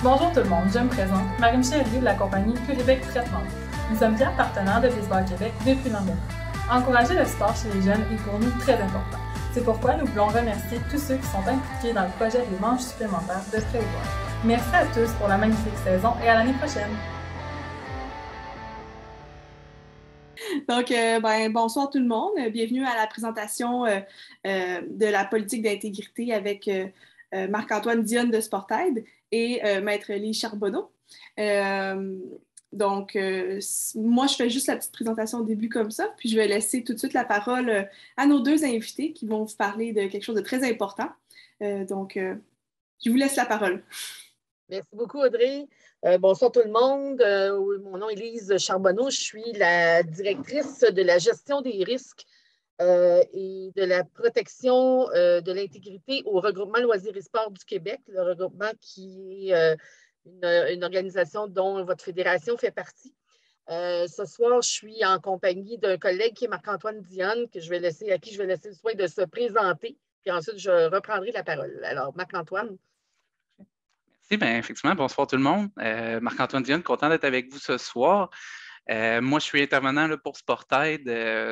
Bonjour tout le monde, je me présente, Marie-Michel Rieu de la compagnie Québec Traitement. Nous sommes fiers partenaires de Baseball Québec depuis l'an. Encourager le sport chez les jeunes est pour nous très important. C'est pourquoi nous voulons remercier tous ceux qui sont impliqués dans le projet des manches supplémentaires de Prévoit. Merci à tous pour la magnifique saison et à l'année prochaine. Donc, bonsoir tout le monde. Bienvenue à la présentation de la politique d'intégrité avec Marc-Antoine Dionne de Sportaid et Maître Lise Charbonneau. Moi, je fais juste la petite présentation au début comme ça, puis je vais laisser tout de suite la parole à nos deux invités qui vont vous parler de quelque chose de très important. Je vous laisse la parole. Merci beaucoup, Audrey. Bonsoir tout le monde. Mon nom est Lise Charbonneau. Je suis la directrice de la gestion des risques et de la protection de l'intégrité au regroupement Loisirs et Sports du Québec, le regroupement qui est une organisation dont votre fédération fait partie. Ce soir, je suis en compagnie d'un collègue qui est Marc-Antoine Dionne, à qui je vais laisser le soin de se présenter, puis ensuite, je reprendrai la parole. Alors, Marc-Antoine. Merci, bien, effectivement, bonsoir tout le monde. Marc-Antoine Dionne, content d'être avec vous ce soir. Moi, je suis intervenant là, pour Sportaid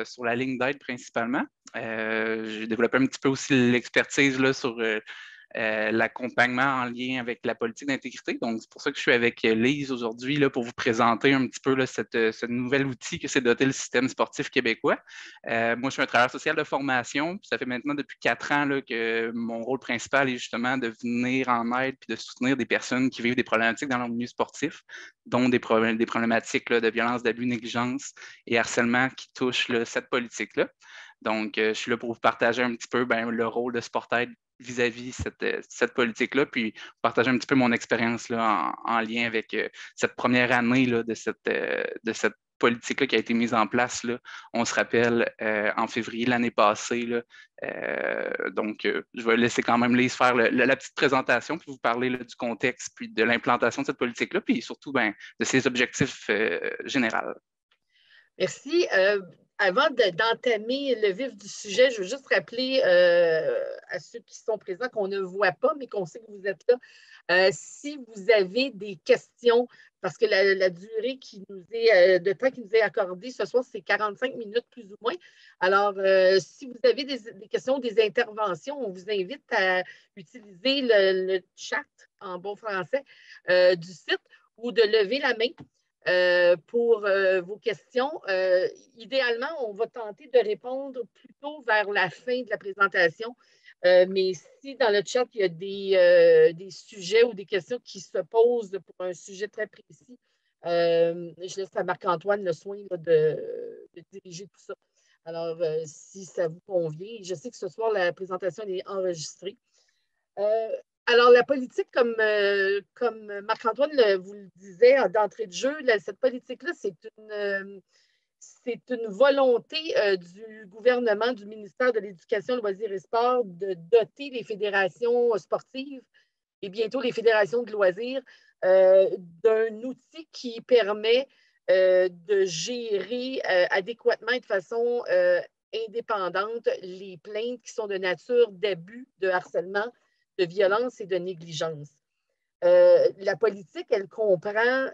sur la ligne d'aide principalement. J'ai développé un petit peu aussi l'expertise sur l'accompagnement en lien avec la politique d'intégrité. Donc, c'est pour ça que je suis avec Lise aujourd'hui là, pour vous présenter un petit peu là, ce nouvel outil que c'est doté le système sportif québécois. Moi, je suis un travailleur social de formation. Ça fait maintenant depuis 4 ans là, que mon rôle principal est justement de venir en aide puis de soutenir des personnes qui vivent des problématiques dans leur milieu sportif, dont des problématiques là, de violence, d'abus, négligence et harcèlement qui touchent là, cette politique-là. Donc, je suis là pour vous partager un petit peu le rôle de Sportaid vis-à-vis cette politique-là, puis partager un petit peu mon expérience en lien avec cette première année là, de cette politique-là qui a été mise en place. Là, on se rappelle en février l'année passée. Là, je vais laisser quand même Lise faire la petite présentation, puis vous parler là, du contexte, puis de l'implantation de cette politique-là, puis surtout de ses objectifs généraux. Merci. Avant d'entamer le vif du sujet, je veux juste rappeler à ceux qui sont présents qu'on ne voit pas, mais qu'on sait que vous êtes là. Si vous avez des questions, parce que la durée de temps qui nous est accordée ce soir, c'est 45 minutes plus ou moins. Alors, si vous avez des questions, des interventions, on vous invite à utiliser le chat en bon français du site ou de lever la main. Pour vos questions. Idéalement, on va tenter de répondre plutôt vers la fin de la présentation. Mais si dans le chat, il y a des sujets ou des questions qui se posent pour un sujet très précis, je laisse à Marc-Antoine le soin là, de diriger tout ça. Alors, si ça vous convient, je sais que ce soir, la présentation est enregistrée. Alors, la politique, comme Marc-Antoine vous le disait d'entrée de jeu, cette politique-là, c'est une volonté du gouvernement, du ministère de l'Éducation, Loisirs et Sports de doter les fédérations sportives et bientôt les fédérations de loisirs d'un outil qui permet de gérer adéquatement et de façon indépendante les plaintes qui sont de nature d'abus, de harcèlement, de violence et de négligence. La politique, elle comprend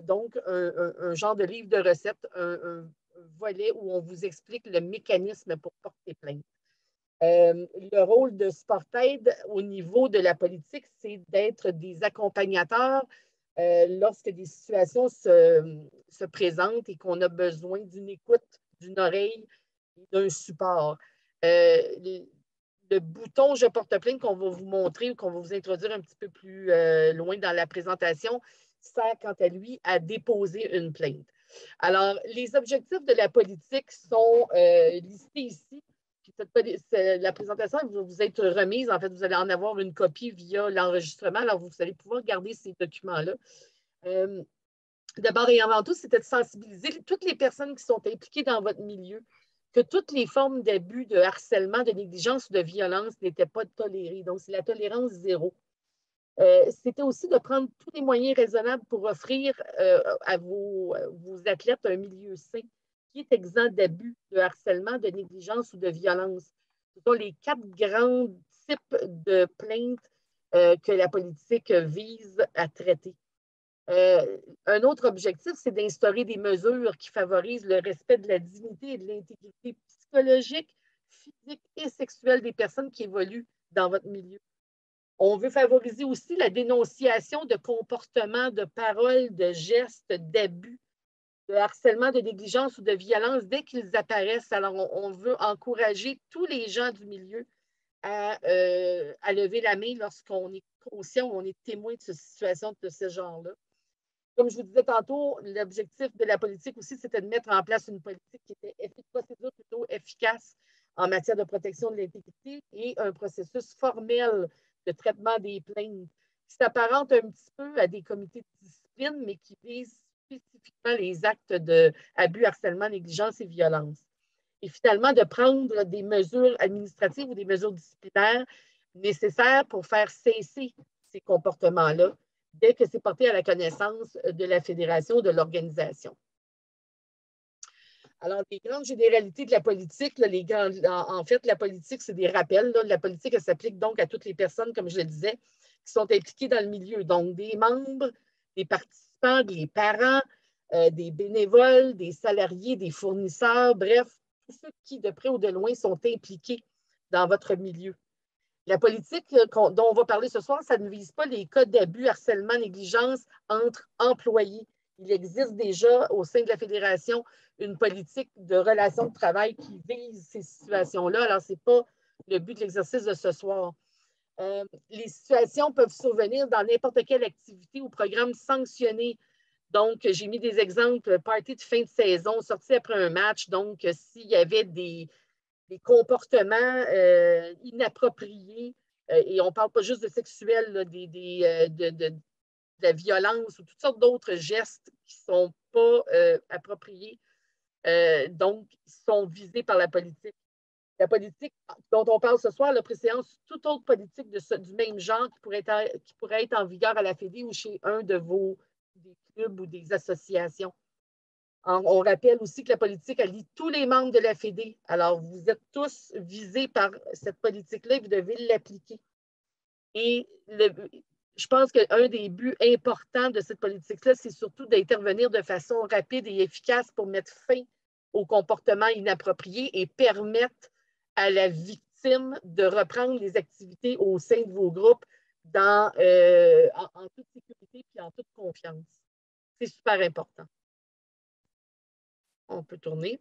donc un genre de livre de recettes, un volet où on vous explique le mécanisme pour porter plainte. Le rôle de Sportaid au niveau de la politique, c'est d'être des accompagnateurs lorsque des situations se présentent et qu'on a besoin d'une écoute, d'une oreille et d'un support. Le bouton « Je porte plainte » qu'on va vous montrer ou qu'on va vous introduire un petit peu plus loin dans la présentation sert quant à lui à déposer une plainte. Alors, les objectifs de la politique sont listés ici. La présentation va vous être remise. En fait, vous allez en avoir une copie via l'enregistrement. Alors, vous allez pouvoir garder ces documents-là. D'abord et avant tout, c'était de sensibiliser toutes les personnes qui sont impliquées dans votre milieu que toutes les formes d'abus, de harcèlement, de négligence ou de violence n'étaient pas tolérées. Donc, c'est la tolérance zéro. C'était aussi de prendre tous les moyens raisonnables pour offrir à vos athlètes un milieu sain qui est exempt d'abus, de harcèlement, de négligence ou de violence. Ce sont les 4 grands types de plaintes que la politique vise à traiter. Un autre objectif, c'est d'instaurer des mesures qui favorisent le respect de la dignité et de l'intégrité psychologique, physique et sexuelle des personnes qui évoluent dans votre milieu. On veut favoriser aussi la dénonciation de comportements, de paroles, de gestes, d'abus, de harcèlement, de négligence ou de violence dès qu'ils apparaissent. Alors, on veut encourager tous les gens du milieu à lever la main lorsqu'on est conscient ou on est témoin de cette situation de ce genre-là. Comme je vous disais tantôt, l'objectif de la politique aussi, c'était de mettre en place une politique qui était plutôt efficace en matière de protection de l'intégrité et un processus formel de traitement des plaintes qui s'apparente un petit peu à des comités de discipline, mais qui visent spécifiquement les actes d'abus, harcèlement, négligence et violence. Et finalement, de prendre des mesures administratives ou des mesures disciplinaires nécessaires pour faire cesser ces comportements-là dès que c'est porté à la connaissance de la fédération ou de l'organisation. Alors, les grandes généralités de la politique, là, en fait, la politique, c'est des rappels. Là. La politique, elle s'applique donc à toutes les personnes, comme je le disais, qui sont impliquées dans le milieu. Donc, des membres, des participants, des parents, des bénévoles, des salariés, des fournisseurs, bref, tous ceux qui, de près ou de loin, sont impliqués dans votre milieu. La politique dont on va parler ce soir, ça ne vise pas les cas d'abus, harcèlement, négligence entre employés. Il existe déjà au sein de la Fédération une politique de relations de travail qui vise ces situations-là. Alors, ce n'est pas le but de l'exercice de ce soir. Les situations peuvent survenir dans n'importe quelle activité ou programme sanctionné. Donc, j'ai mis des exemples, party de fin de saison, sortie après un match. Donc, s'il y avait des comportements inappropriés, et on ne parle pas juste de sexuel, là, de la violence ou toutes sortes d'autres gestes qui ne sont pas appropriés, donc sont visés par la politique. La politique dont on parle ce soir, la préséance toute autre politique du même genre qui pourrait être en vigueur à la Fédé ou chez un de des clubs ou des associations. On rappelle aussi que la politique allie tous les membres de la Fédé. Alors, vous êtes tous visés par cette politique-là et vous devez l'appliquer. Et je pense qu'un des buts importants de cette politique-là, c'est surtout d'intervenir de façon rapide et efficace pour mettre fin aux comportements inappropriés et permettre à la victime de reprendre les activités au sein de vos groupes en toute sécurité et en toute confiance. C'est super important. On peut tourner.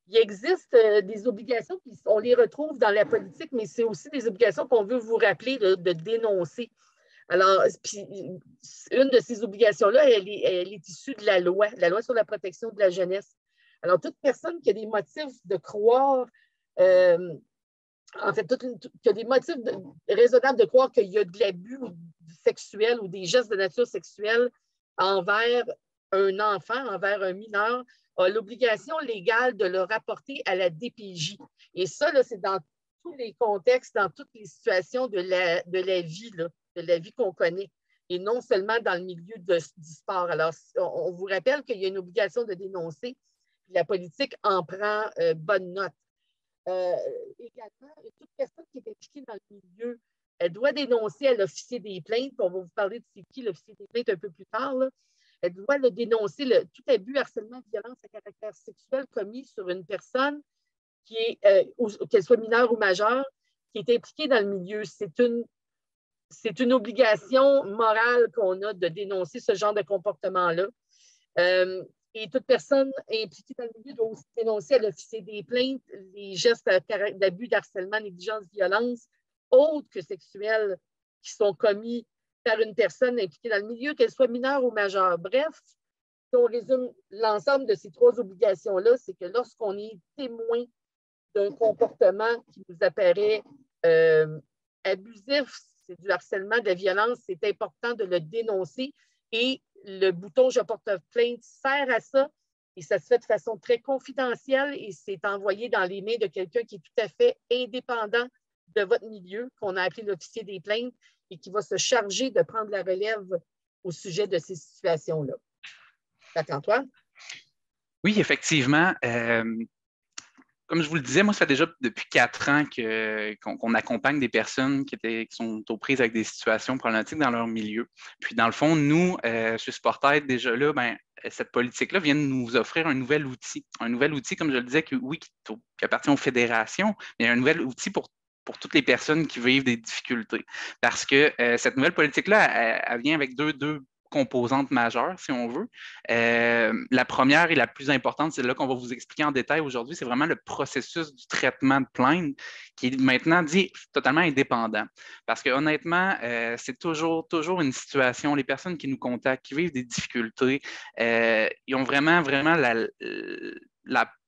Il existe des obligations, on les retrouve dans la politique, mais c'est aussi des obligations qu'on veut vous rappeler de dénoncer. Alors, une de ces obligations-là, elle est issue de la loi sur la protection de la jeunesse. Alors, toute personne qui a des motifs de croire, en fait, qui a des motifs raisonnables de croire qu'il y a de l'abus sexuel ou des gestes de nature sexuelle envers un enfant, envers un mineur, a l'obligation légale de le rapporter à la DPJ. Et ça, c'est dans tous les contextes, dans toutes les situations de la vie, là, de la vie qu'on connaît, et non seulement dans le milieu du sport. Alors, on vous rappelle qu'il y a une obligation de dénoncer, puis la politique en prend bonne note. Également, toute personne qui est impliquée dans le milieu, elle doit dénoncer à l'officier des plaintes, on va vous parler de c'est qui l'officier des plaintes un peu plus tard, là. Elle doit dénoncer tout abus, harcèlement, violence à caractère sexuel commis sur une personne qui est, qu'elle soit mineure ou majeure, qui est impliquée dans le milieu. C'est une obligation morale qu'on a de dénoncer ce genre de comportement-là. Et toute personne impliquée dans le milieu doit aussi dénoncer à l'officier des plaintes les gestes d'abus, d'harcèlement, négligence, violence, autres que sexuels, qui sont commis par une personne impliquée dans le milieu, qu'elle soit mineure ou majeure. Bref, si on résume l'ensemble de ces trois obligations-là, c'est que lorsqu'on est témoin d'un comportement qui nous apparaît abusif, c'est du harcèlement, de la violence, c'est important de le dénoncer. Et le bouton « Je porte plainte » sert à ça. Et ça se fait de façon très confidentielle et c'est envoyé dans les mains de quelqu'un qui est tout à fait indépendant de votre milieu, qu'on a appelé l'officier des plaintes, et qui va se charger de prendre la relève au sujet de ces situations-là. Antoine? Oui, effectivement. Comme je vous le disais, moi, ça fait déjà depuis 4 ans qu'on accompagne des personnes qui sont aux prises avec des situations problématiques dans leur milieu. Puis, dans le fond, nous, chez Sportaid, déjà là, cette politique-là vient de nous offrir un nouvel outil. Un nouvel outil, comme je le disais, qui appartient aux fédérations, mais un nouvel outil pour toutes les personnes qui vivent des difficultés. Parce que cette nouvelle politique-là, elle vient avec deux composantes majeures, si on veut. La première et la plus importante, c'est là qu'on va vous expliquer en détail aujourd'hui, c'est vraiment le processus du traitement de plainte qui est maintenant dit totalement indépendant. Parce que honnêtement, c'est toujours une situation, les personnes qui nous contactent, qui vivent des difficultés, ils ont vraiment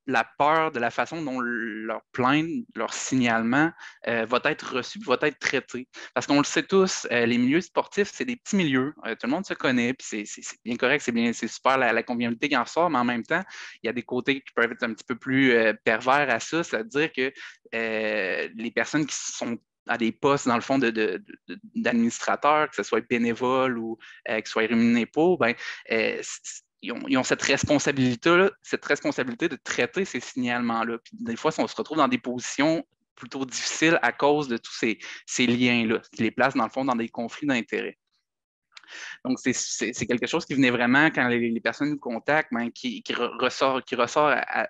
la peur de la façon dont leur plainte, leur signalement va être reçu, va être traité. Parce qu'on le sait tous, les milieux sportifs, c'est des petits milieux. Tout le monde se connaît, puis c'est bien correct, c'est super la convivialité qui en sort, mais en même temps, il y a des côtés qui peuvent être un petit peu plus pervers à ça, c'est-à-dire que les personnes qui sont à des postes, dans le fond, d'administrateurs, que ce soit bénévole ou que ce soit rémunéré pour, ils ont cette responsabilité de traiter ces signalements-là. Puis des fois, on se retrouve dans des positions plutôt difficiles à cause de tous ces liens-là, qui les placent, dans le fond, dans des conflits d'intérêts. Donc, c'est quelque chose qui venait vraiment, quand les personnes nous contactent, qui ressort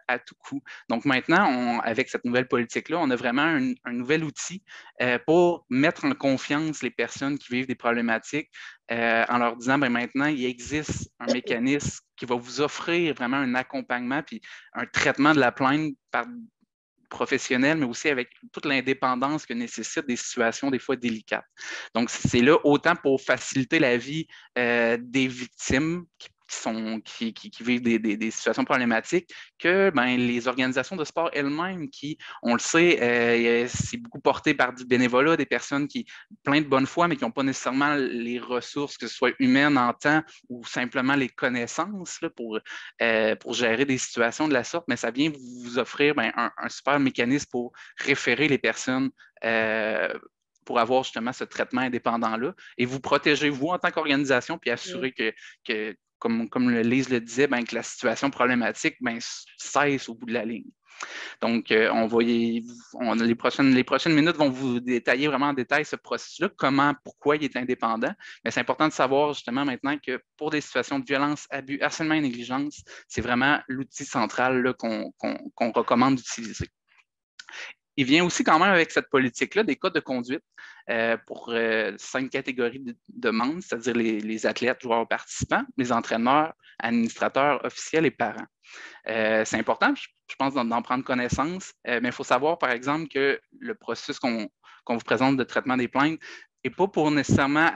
à tout coup. Donc, maintenant, avec cette nouvelle politique-là, on a vraiment un nouvel outil pour mettre en confiance les personnes qui vivent des problématiques en leur disant, maintenant, il existe un mécanisme qui va vous offrir vraiment un accompagnement puis un traitement de la plainte par professionnel, mais aussi avec toute l'indépendance que nécessitent des situations des fois délicates. Donc, c'est là autant pour faciliter la vie des victimes qui vivent des situations problématiques que les organisations de sport elles-mêmes qui, on le sait, c'est beaucoup porté par du bénévolat, des personnes qui, plein de bonne foi, mais qui n'ont pas nécessairement les ressources, que ce soit humaines en temps ou simplement les connaissances là, pour gérer des situations de la sorte, mais ça vient vous offrir un super mécanisme pour référer les personnes pour avoir justement ce traitement indépendant-là et vous protéger, vous, en tant qu'organisation, puis assurer que comme Lise le disait, que la situation problématique cesse au bout de la ligne. Donc, les prochaines minutes vont vous détailler vraiment en détail ce processus-là, pourquoi il est indépendant. Mais c'est important de savoir justement maintenant que pour des situations de violence, abus, harcèlement et négligence, c'est vraiment l'outil central qu'on recommande d'utiliser. Il vient aussi quand même avec cette politique-là des codes de conduite pour 5 catégories de membres, c'est-à-dire les athlètes, joueurs, participants, les entraîneurs, administrateurs, officiels et parents. C'est important, je pense, d'en prendre connaissance, mais il faut savoir, par exemple, que le processus qu'on vous présente de traitement des plaintes et pas pour nécessairement,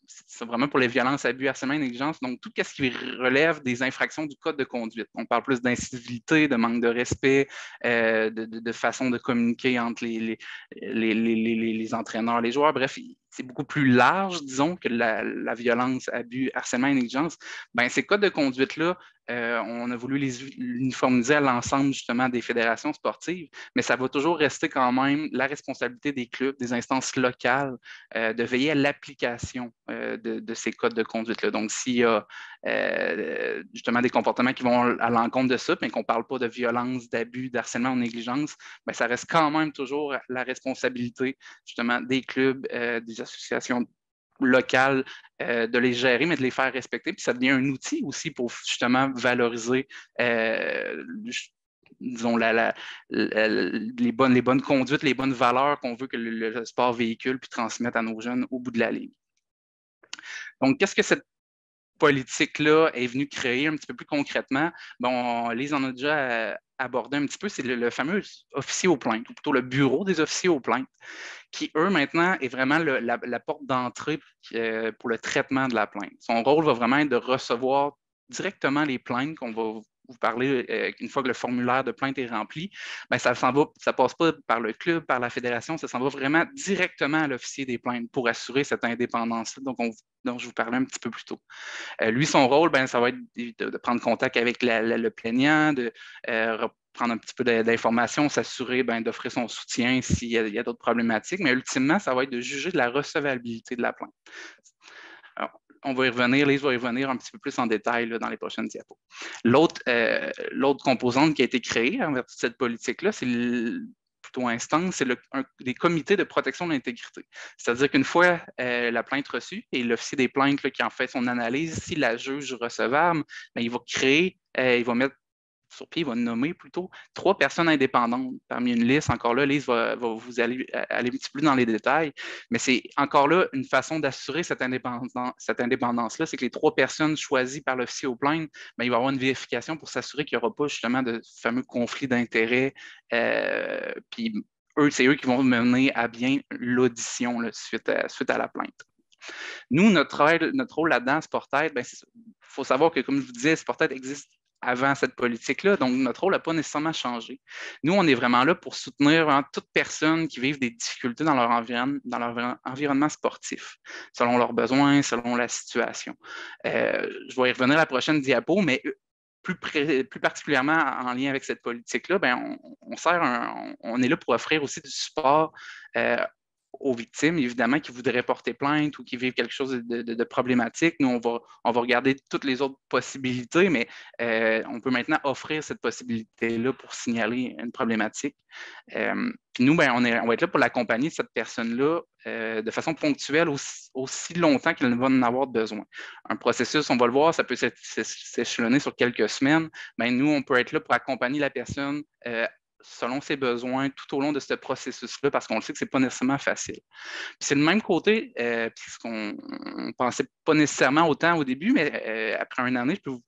c'est vraiment pour les violences, abus, harcèlement et négligence, donc tout ce qui relève des infractions du code de conduite. On parle plus d'incivilité, de manque de respect, de façon de communiquer entre les entraîneurs, les joueurs, bref, c'est beaucoup plus large, disons, que la violence, abus, harcèlement et négligence. Ces codes de conduite-là, on a voulu les uniformiser à l'ensemble justement des fédérations sportives, mais ça va toujours rester quand même la responsabilité des clubs, des instances locales, de veiller à l'application de ces codes de conduite-là. Donc, s'il y a justement des comportements qui vont à l'encontre de ça, mais qu'on ne parle pas de violence, d'abus, d'harcèlement ou négligence, ça reste quand même toujours la responsabilité justement des clubs, des associations locales, de les gérer, mais de les faire respecter. Puis ça devient un outil aussi pour justement valoriser disons, les bonnes conduites, les bonnes valeurs qu'on veut que le sport véhicule puis transmette à nos jeunes au bout de la ligne. Donc, qu'est-ce que cette politique-là est venue créer un petit peu plus concrètement? Lise en a déjà abordé un petit peu, c'est le fameux officier aux plaintes, ou plutôt le bureau des officiers aux plaintes, qui, eux, maintenant, est vraiment la porte d'entrée pour le traitement de la plainte. Son rôle va vraiment être de recevoir directement les plaintes qu'on va vous parler une fois que le formulaire de plainte est rempli. Ça ne passe pas par le club, par la fédération, ça s'en va vraiment directement à l'officier des plaintes pour assurer cette indépendance-là dont je vous parlais un petit peu plus tôt. Lui, son rôle, ça va être de prendre contact avec le plaignant, de prendre un petit peu d'informations, s'assurer d'offrir son soutien s'il y a d'autres problématiques, mais ultimement, ça va être de juger de la recevabilité de la plainte. Alors, on va y revenir, Lise va y revenir un petit peu plus en détail là, dans les prochaines diapos. L'autre composante qui a été créée en vertu de cette politique-là, c'est plutôt instance, c'est des comités de protection de l'intégrité. C'est-à-dire qu'une fois la plainte reçue et l'officier des plaintes là, qui en fait son analyse, si la juge recevable, bien, il va créer, il va mettre sur pied, il va nommer plutôt 3 personnes indépendantes parmi une liste. Encore là, Lise va vous aller un petit peu plus dans les détails, mais c'est encore là une façon d'assurer cette indépendance-là, c'est que les 3 personnes choisies par l'officier aux plaintes, bien, il va y avoir une vérification pour s'assurer qu'il n'y aura pas justement de fameux conflits d'intérêts. Puis c'est eux qui vont mener à bien l'audition suite à la plainte. Nous, notre rôle là-dedans, Sportaid, il faut savoir que, comme je vous disais, Sportaid existe avant cette politique-là, donc notre rôle n'a pas nécessairement changé. Nous, on est vraiment là pour soutenir toute personne qui vivent des difficultés dans leur environnement sportif, selon leurs besoins, selon la situation. Je vais y revenir à la prochaine diapo, mais plus particulièrement en lien avec cette politique-là, ben, on est là pour offrir aussi du support aux victimes, évidemment, qui voudraient porter plainte ou qui vivent quelque chose de problématique. Nous, on va regarder toutes les autres possibilités, mais on peut maintenant offrir cette possibilité-là pour signaler une problématique. Puis nous, ben, on va être là pour l'accompagner, cette personne-là, de façon ponctuelle aussi longtemps qu'elle va en avoir besoin. Un processus, on va le voir, ça peut s'échelonner sur quelques semaines. Ben, nous, on peut être là pour accompagner la personne selon ses besoins tout au long de ce processus-là, parce qu'on le sait que ce n'est pas nécessairement facile. Puis c'est le même côté, puisqu'on ne pensait pas nécessairement autant au début, mais après une année, je peux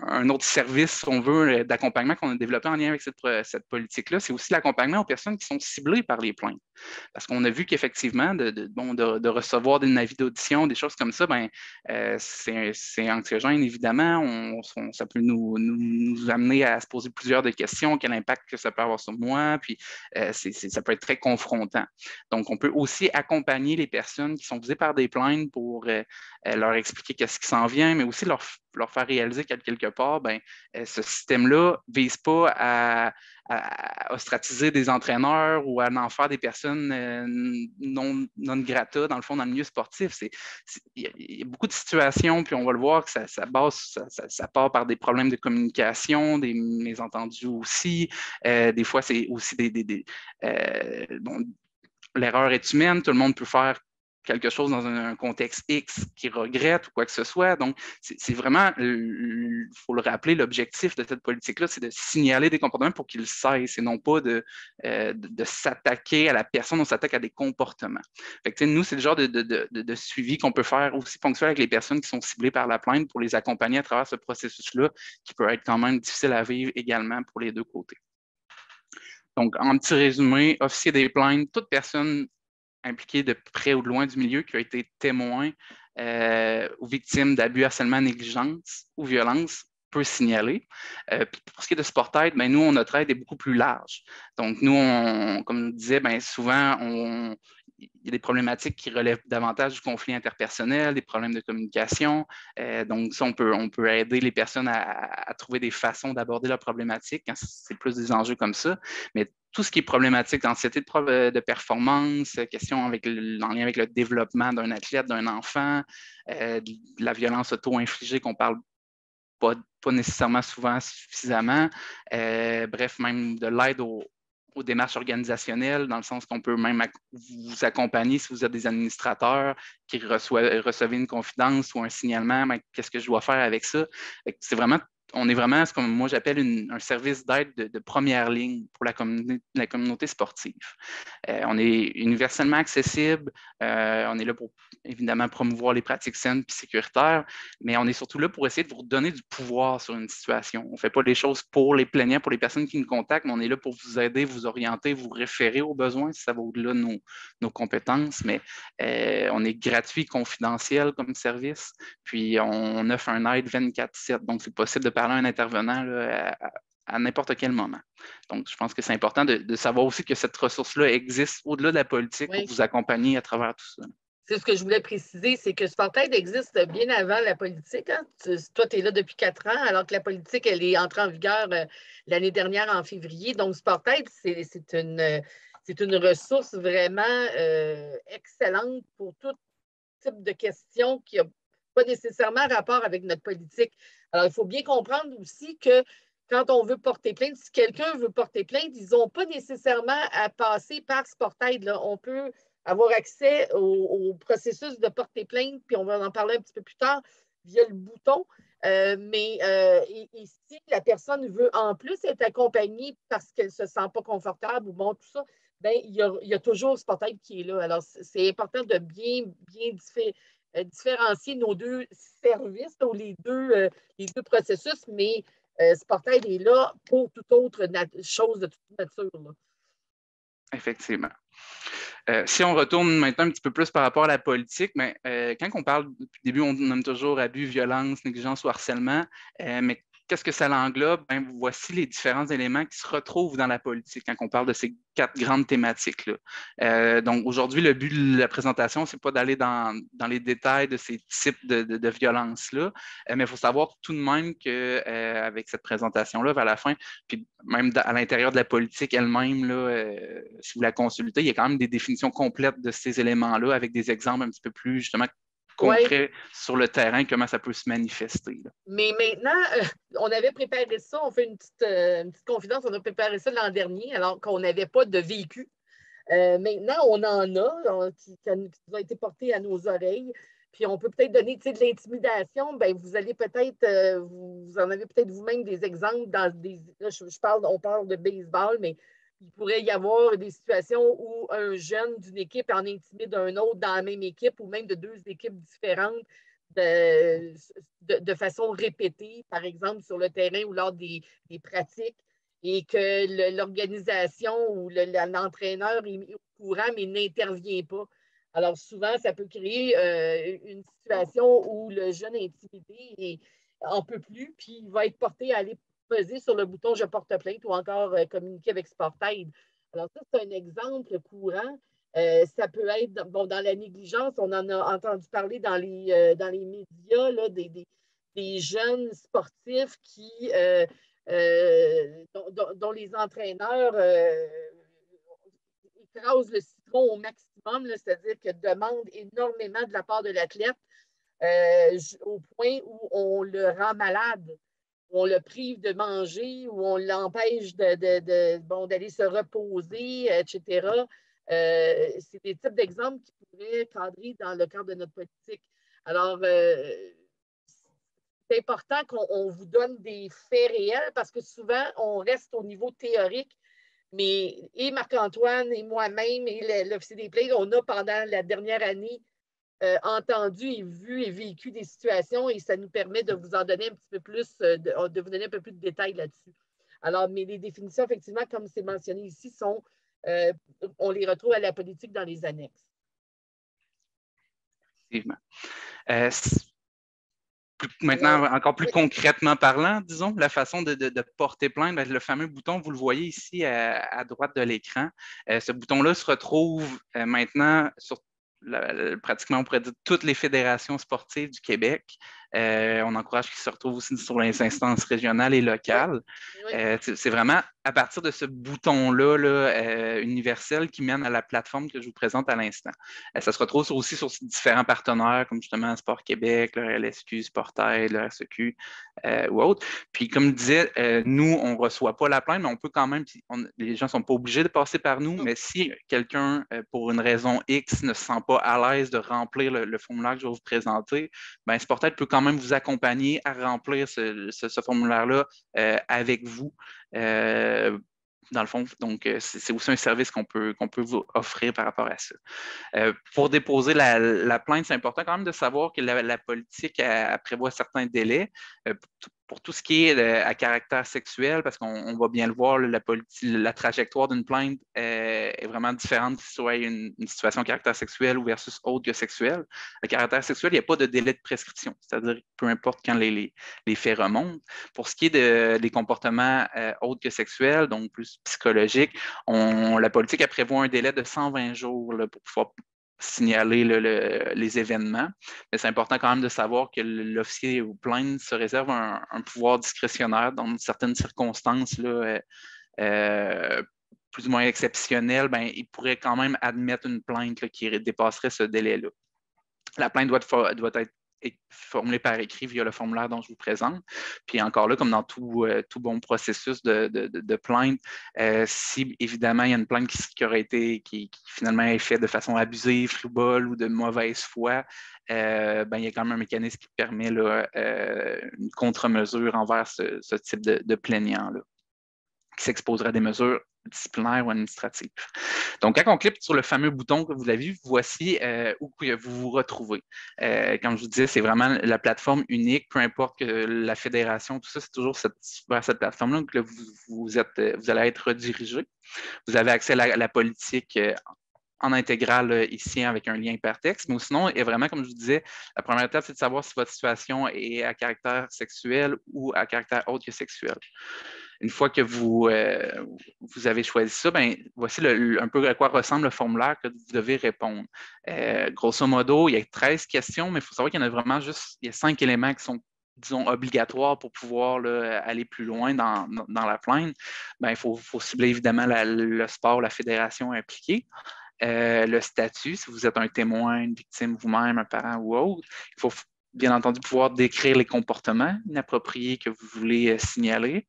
un autre service, si on veut, d'accompagnement qu'on a développé en lien avec cette politique-là, c'est aussi l'accompagnement aux personnes qui sont ciblées par les plaintes. Parce qu'on a vu qu'effectivement, de recevoir des avis d'audition, des choses comme ça, ben, c'est anxiogène, évidemment. Ça peut nous amener à se poser plusieurs de questions, quel impact que ça peut avoir sur moi, puis ça peut être très confrontant. Donc, on peut aussi accompagner les personnes qui sont visées par des plaintes pour leur expliquer qu'est-ce qui s'en vient, mais aussi leur faire réaliser qu'à quelque part, ben, ce système-là ne vise pas à ostratiser des entraîneurs ou à en faire des personnes non grata, dans le fond, dans le milieu sportif. Il y a beaucoup de situations, puis on va le voir que ça part par des problèmes de communication, des mésentendus aussi. Des fois, c'est aussi l'erreur est humaine, tout le monde peut faire quelque chose dans un contexte X qui regrette ou quoi que ce soit. Donc, c'est vraiment, il faut le rappeler, l'objectif de cette politique-là, c'est de signaler des comportements pour qu'ils cessent et non pas de s'attaquer à la personne, on s'attaque à des comportements. Fait que, nous, c'est le genre de suivi qu'on peut faire aussi ponctuel avec les personnes qui sont ciblées par la plainte pour les accompagner à travers ce processus-là qui peut être quand même difficile à vivre également pour les deux côtés. Donc, en petit résumé, officier des plaintes, toute personne impliqué de près ou de loin du milieu qui a été témoin ou victime d'abus, harcèlement, négligence ou violence peut signaler. Puis pour ce qui est de Sportaid, ben, nous, notre aide est beaucoup plus large. Donc, nous, comme je disais, ben, souvent, il y a des problématiques qui relèvent davantage du conflit interpersonnel, des problèmes de communication. Donc, ça, on peut aider les personnes à trouver des façons d'aborder leurs problématiques quand c'est plus des enjeux comme ça. Mais tout ce qui est problématique d'anxiété de performance, question en lien avec le développement d'un athlète, d'un enfant, de la violence auto-infligée qu'on parle pas nécessairement souvent suffisamment. Bref, même de l'aide aux démarches organisationnelles, dans le sens qu'on peut même vous accompagner si vous êtes des administrateurs qui recevez une confidence ou un signalement, qu'est-ce que je dois faire avec ça? On est vraiment ce que moi j'appelle un service d'aide de première ligne pour la communauté sportive. On est universellement accessible, on est là pour évidemment promouvoir les pratiques saines et sécuritaires, mais on est surtout là pour essayer de vous redonner du pouvoir sur une situation. On ne fait pas les choses pour les plaignants, pour les personnes qui nous contactent, mais on est là pour vous aider, vous orienter, vous référer aux besoins si ça va au-delà de nos compétences, mais on est gratuit, confidentiel comme service, puis on offre un aide 24/7, donc c'est possible de parler à un intervenant là, à n'importe quel moment. Donc, je pense que c'est important de savoir aussi que cette ressource-là existe au-delà de la politique pour vous accompagner à travers tout ça. C'est ce que je voulais préciser, c'est que Sportaid existe bien avant la politique. Hein? Toi, tu es là depuis 4 ans, alors que la politique, elle est entrée en vigueur l'année dernière en février. Donc, Sportaid, c'est une ressource vraiment excellente pour tout type de questions qui a pas nécessairement rapport avec notre politique. Alors, il faut bien comprendre aussi que quand on veut porter plainte, si quelqu'un veut porter plainte, ils n'ont pas nécessairement à passer par Sportaid, là. On peut avoir accès au processus de porter plainte, puis on va en parler un petit peu plus tard, via le bouton. Et si la personne veut en plus être accompagnée parce qu'elle ne se sent pas confortable ou bon, tout ça, bien, il y a toujours Sportaid qui est là. Alors, c'est important de bien différencier nos deux services ou les deux processus, mais Sportaid est là pour toute autre chose de toute nature. Là. Effectivement. Si on retourne maintenant un petit peu plus par rapport à la politique, mais quand on parle, depuis le début, on nomme toujours abus, violence, négligence ou harcèlement, mais qu'est-ce que ça l'englobe? Ben, voici les différents éléments qui se retrouvent dans la politique quand on parle de ces 4 grandes thématiques-là. Donc, aujourd'hui, le but de la présentation, ce n'est pas d'aller dans les détails de ces types de violences-là, mais il faut savoir tout de même qu'avec cette présentation-là, vers la fin, puis même à l'intérieur de la politique elle-même, si vous la consultez, il y a quand même des définitions complètes de ces éléments-là avec des exemples un petit peu plus, justement, concret sur le terrain, comment ça peut se manifester. Là. Mais maintenant, on avait préparé ça, on fait une petite confidence, on a préparé ça l'an dernier, alors qu'on n'avait pas de véhicule. Maintenant, on en a qui ont été portés à nos oreilles. Puis on peut peut-être donner de l'intimidation. Bien, vous allez peut-être, vous en avez peut-être vous-même des exemples dans des. Là, on parle de baseball, mais il pourrait y avoir des situations où un jeune d'une équipe en intimide un autre dans la même équipe ou même de 2 équipes différentes de façon répétée, par exemple sur le terrain ou lors des pratiques, et que l'organisation ou l'entraîneur est au courant mais n'intervient pas. Alors souvent, ça peut créer une situation où le jeune intimidé n'en peut plus, puis il va être porté à aller peser sur le bouton « Je porte plainte » ou encore communiquer avec Sportaid. Alors ça, c'est un exemple courant. Ça peut être, dans la négligence, on en a entendu parler dans les médias, là, des jeunes sportifs dont les entraîneurs écrasent le citron au maximum, c'est-à-dire que demandent énormément de la part de l'athlète au point où on le rend malade. On le prive de manger ou on l'empêche d'aller se reposer, etc. C'est des types d'exemples qui pourraient cadrer dans le cadre de notre politique. Alors, c'est important qu'on vous donne des faits réels parce que souvent, on reste au niveau théorique, mais et Marc-Antoine et moi-même et l'Officier des plaintes, on a pendant la dernière année entendu et vu et vécu des situations et ça nous permet de vous en donner un petit peu plus, de vous donner un peu plus de détails là-dessus. Alors, mais les définitions, effectivement, comme c'est mentionné ici, on les retrouve à la politique dans les annexes. Effectivement. Maintenant, encore plus concrètement parlant, disons, la façon de porter plainte, bien, le fameux bouton, vous le voyez ici à droite de l'écran. Ce bouton-là se retrouve maintenant sur pratiquement, on pourrait dire, toutes les fédérations sportives du Québec. On encourage qu'ils se retrouvent aussi sur les instances régionales et locales. C'est vraiment à partir de ce bouton-là universel qui mène à la plateforme que je vous présente à l'instant. Ça se retrouve aussi sur différents partenaires comme justement Sport Québec, le LSQ, Sportaid, le RSEQ ou autres. Puis comme je disais, nous, on ne reçoit pas la plainte, mais on peut quand même, les gens ne sont pas obligés de passer par nous, mais si quelqu'un, pour une raison X, ne se sent pas à l'aise de remplir le formulaire que je vais vous présenter, bien, Sportaid peut quand même vous accompagner à remplir ce formulaire-là avec vous. Dans le fond, donc c'est aussi un service qu'on peut vous offrir par rapport à ça. Pour déposer la plainte, c'est important quand même de savoir que la politique elle prévoit certains délais. Pour tout ce qui est à caractère sexuel, parce qu'on va bien le voir, la trajectoire d'une plainte est vraiment différente si ce soit une situation à caractère sexuel ou versus autre que sexuel. À caractère sexuel, il n'y a pas de délai de prescription, c'est-à-dire peu importe quand les faits remontent. Pour ce qui est des comportements autres que sexuels, donc plus psychologiques, la politique elle prévoit un délai de 120 jours là, pour pouvoir signaler les événements. Mais c'est important quand même de savoir que l'officier ou plainte se réserve un pouvoir discrétionnaire dans certaines circonstances là, plus ou moins exceptionnelles, ben, il pourrait quand même admettre une plainte là, qui dépasserait ce délai-là. La plainte doit être formulé par écrit via le formulaire dont je vous présente. Puis encore là, comme dans tout bon processus de plainte, si évidemment il y a une plainte qui aurait été, qui finalement est faite de façon abusive, frivole ou de mauvaise foi, il y a quand même un mécanisme qui permet là, une contre-mesure envers ce type de plaignant-là, qui s'exposerait à des mesures disciplinaires ou administratives. Donc, quand on clique sur le fameux bouton que vous avez vu, voici où vous vous retrouvez. Comme je vous disais, c'est vraiment la plateforme unique, peu importe que la fédération, tout ça, c'est toujours vers cette plateforme-là que vous allez être redirigé. Vous avez accès à la politique en intégrale ici avec un lien hypertexte, mais sinon, et vraiment, comme je vous disais, la première étape, c'est de savoir si votre situation est à caractère sexuel ou à caractère autre que sexuel. Une fois que vous avez choisi ça, voici un peu à quoi ressemble le formulaire que vous devez répondre. Grosso modo, il y a 13 questions, mais il faut savoir qu'il y en a vraiment il y a 5 éléments qui sont, disons, obligatoires pour pouvoir là, aller plus loin dans la plainte. Il faut cibler évidemment le sport, la fédération impliquée. Le statut, si vous êtes un témoin, une victime vous-même, un parent ou autre. Il faut bien entendu pouvoir décrire les comportements inappropriés que vous voulez signaler.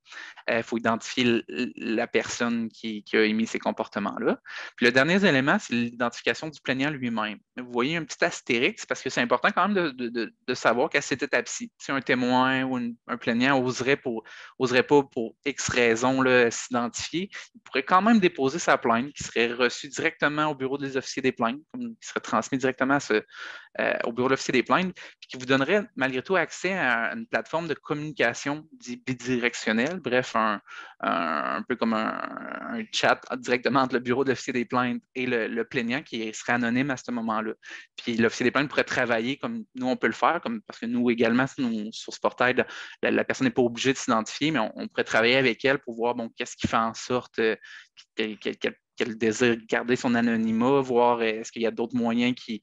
Il faut identifier la personne qui a émis ces comportements-là. Puis le dernier élément, c'est l'identification du plaignant lui-même. Vous voyez un petit astérix parce que c'est important quand même de savoir qu'à cette étape-ci, si un témoin ou un plaignant oserait pas pour X raison s'identifier, il pourrait quand même déposer sa plainte qui serait reçue directement au bureau des officiers des plaintes, qui serait transmis directement au bureau de l'officier des plaintes, puis qui vous donnerait malgré tout accès à une plateforme de communication bidirectionnelle, bref, un peu comme un chat directement entre le bureau de l'officier des plaintes et le plaignant qui serait anonyme à ce moment-là. Puis l'officier des plaintes pourrait travailler comme nous, on peut le faire, parce que nous également, sur Sportaid, la personne n'est pas obligée de s'identifier, mais on pourrait travailler avec elle pour voir qu'est-ce qui fait en sorte qu'elle désire garder son anonymat, voir est-ce qu'il y a d'autres moyens qui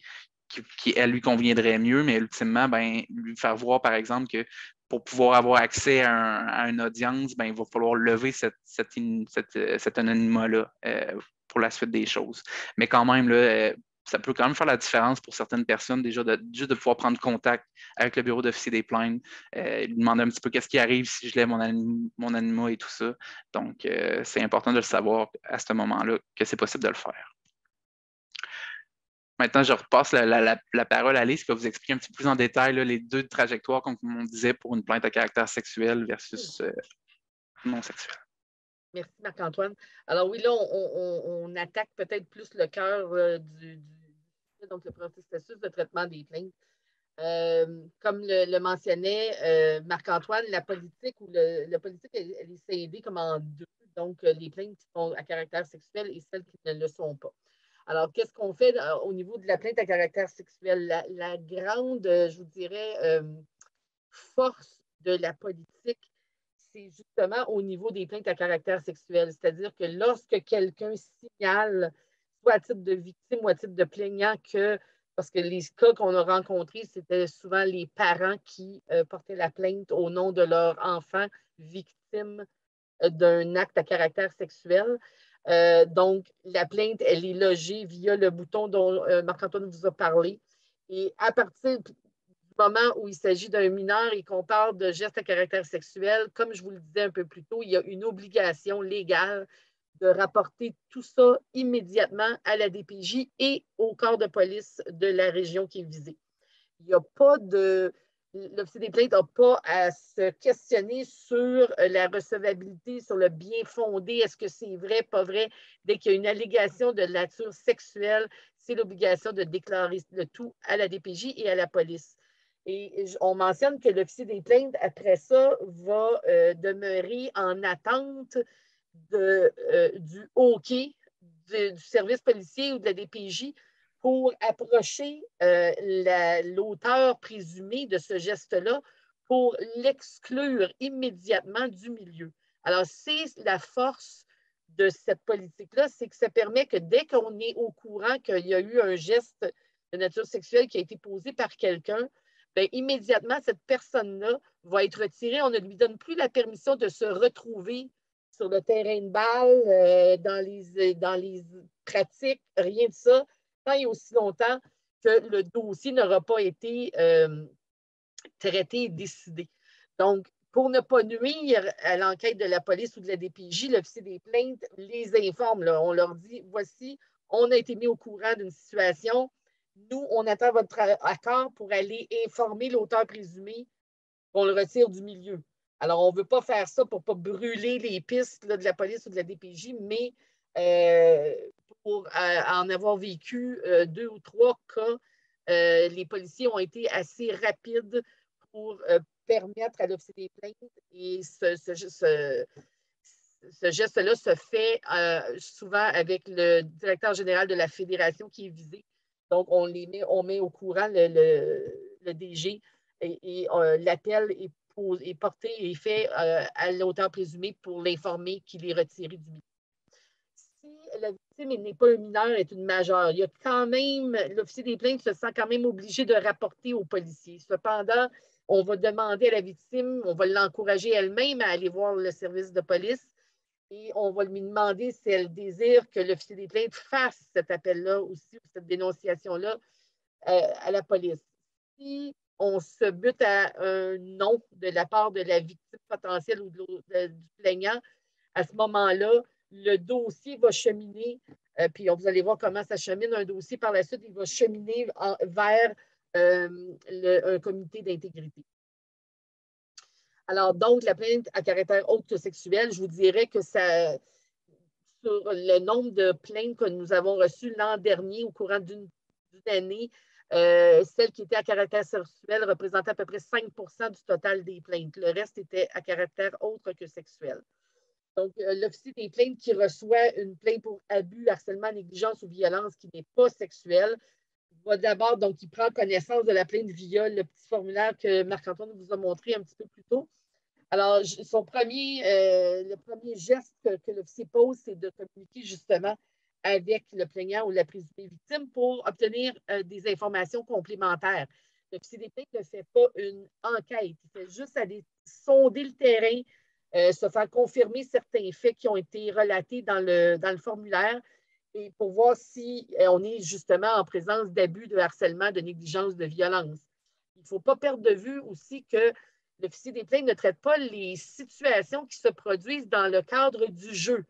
elle lui conviendrait mieux, mais ultimement, lui faire voir, par exemple, que pour pouvoir avoir accès à une audience, il va falloir lever cet anonymat-là pour la suite des choses. Mais quand même, là, ça peut quand même faire la différence pour certaines personnes, déjà, juste de pouvoir prendre contact avec le bureau d'officier des plaintes, lui demander un petit peu qu'est-ce qui arrive si je lève mon anonymat et tout ça. Donc, c'est important de le savoir à ce moment-là que c'est possible de le faire. Maintenant, je repasse la parole à Lise qui va vous expliquer un petit peu plus en détail là, les deux trajectoires, comme on disait, pour une plainte à caractère sexuel versus non sexuel. Merci, Marc-Antoine. Alors oui, là, on attaque peut-être plus le cœur donc le processus de traitement des plaintes. Comme le mentionnait Marc-Antoine, la politique la politique, elle est scindée comme en deux. Donc, les plaintes qui sont à caractère sexuel et celles qui ne le sont pas. Alors, qu'est-ce qu'on fait au niveau de la plainte à caractère sexuel? La grande, je vous dirais, force de la politique, c'est justement au niveau des plaintes à caractère sexuel. C'est-à-dire que lorsque quelqu'un signale, soit à titre de victime ou à titre de plaignant, parce que les cas qu'on a rencontrés, c'était souvent les parents qui portaient la plainte au nom de leur enfant victime d'un acte à caractère sexuel. Donc, la plainte, elle est logée via le bouton dont Marc-Antoine vous a parlé. Et à partir du moment où il s'agit d'un mineur et qu'on parle de gestes à caractère sexuel, comme je vous le disais un peu plus tôt, il y a une obligation légale de rapporter tout ça immédiatement à la DPJ et au corps de police de la région qui est visée. Il n'y a pas de... L'officier des plaintes n'a pas à se questionner sur la recevabilité, sur le bien fondé, est-ce que c'est vrai, pas vrai. Dès qu'il y a une allégation de nature sexuelle, c'est l'obligation de déclarer le tout à la DPJ et à la police. Et on mentionne que l'officier des plaintes, après ça, va demeurer en attente du OK du service policier ou de la DPJ pour approcher l'auteur présumé de ce geste-là pour l'exclure immédiatement du milieu. Alors, c'est la force de cette politique-là, c'est que ça permet que dès qu'on est au courant qu'il y a eu un geste de nature sexuelle qui a été posé par quelqu'un, bien, immédiatement, cette personne-là va être retirée. On ne lui donne plus la permission de se retrouver sur le terrain de balle, dans les pratiques, rien de ça, tant et aussi longtemps que le dossier n'aura pas été traité et décidé. Donc, pour ne pas nuire à l'enquête de la police ou de la DPJ, l'officier des plaintes les informe. Là. On leur dit, voici, on a été mis au courant d'une situation. Nous, on attend votre accord pour aller informer l'auteur présumé qu'on le retire du milieu. Alors, on ne veut pas faire ça pour ne pas brûler les pistes là, de la police ou de la DPJ, mais pour en avoir vécu 2 ou 3 cas, les policiers ont été assez rapides pour permettre à l'officier des plaintes et ce geste-là se fait souvent avec le directeur général de la fédération qui est visé. Donc, on met au courant le DG et l'appel est porté et fait à l'auteur présumé pour l'informer qu'il est retiré du milieu. Si la victime n'est pas un mineur, est une majeure, il y a quand même, l'officier des plaintes se sent quand même obligé de rapporter aux policiers. Cependant, on va demander à la victime, on va l'encourager elle-même à aller voir le service de police et on va lui demander si elle désire que l'officier des plaintes fasse cet appel-là aussi, ou cette dénonciation-là à la police. Si on se bute à un non de la part de la victime potentielle ou du plaignant, à ce moment-là, le dossier va cheminer, puis vous allez voir comment ça chemine un dossier par la suite, il va cheminer vers un comité d'intégrité. Alors, donc, la plainte à caractère autre sexuel, je vous dirais que ça, sur le nombre de plaintes que nous avons reçues l'an dernier au courant d'une année, celle qui était à caractère sexuel représentait à peu près 5 du total des plaintes. Le reste était à caractère autre que sexuel. Donc, l'officier des plaintes qui reçoit une plainte pour abus, harcèlement, négligence ou violence qui n'est pas sexuelle va d'abord, donc, il prend connaissance de la plainte via le petit formulaire que Marc-Antoine vous a montré un petit peu plus tôt. Alors, le premier geste que l'officier pose, c'est de communiquer justement avec le plaignant ou la présumée victime pour obtenir des informations complémentaires. L'officier des plaintes ne fait pas une enquête, il fait juste aller sonder le terrain, se faire confirmer certains faits qui ont été relatés dans le formulaire et pour voir si on est justement en présence d'abus, de harcèlement, de négligence, de violence. Il ne faut pas perdre de vue aussi que l'officier des plaintes ne traite pas les situations qui se produisent dans le cadre du jeu.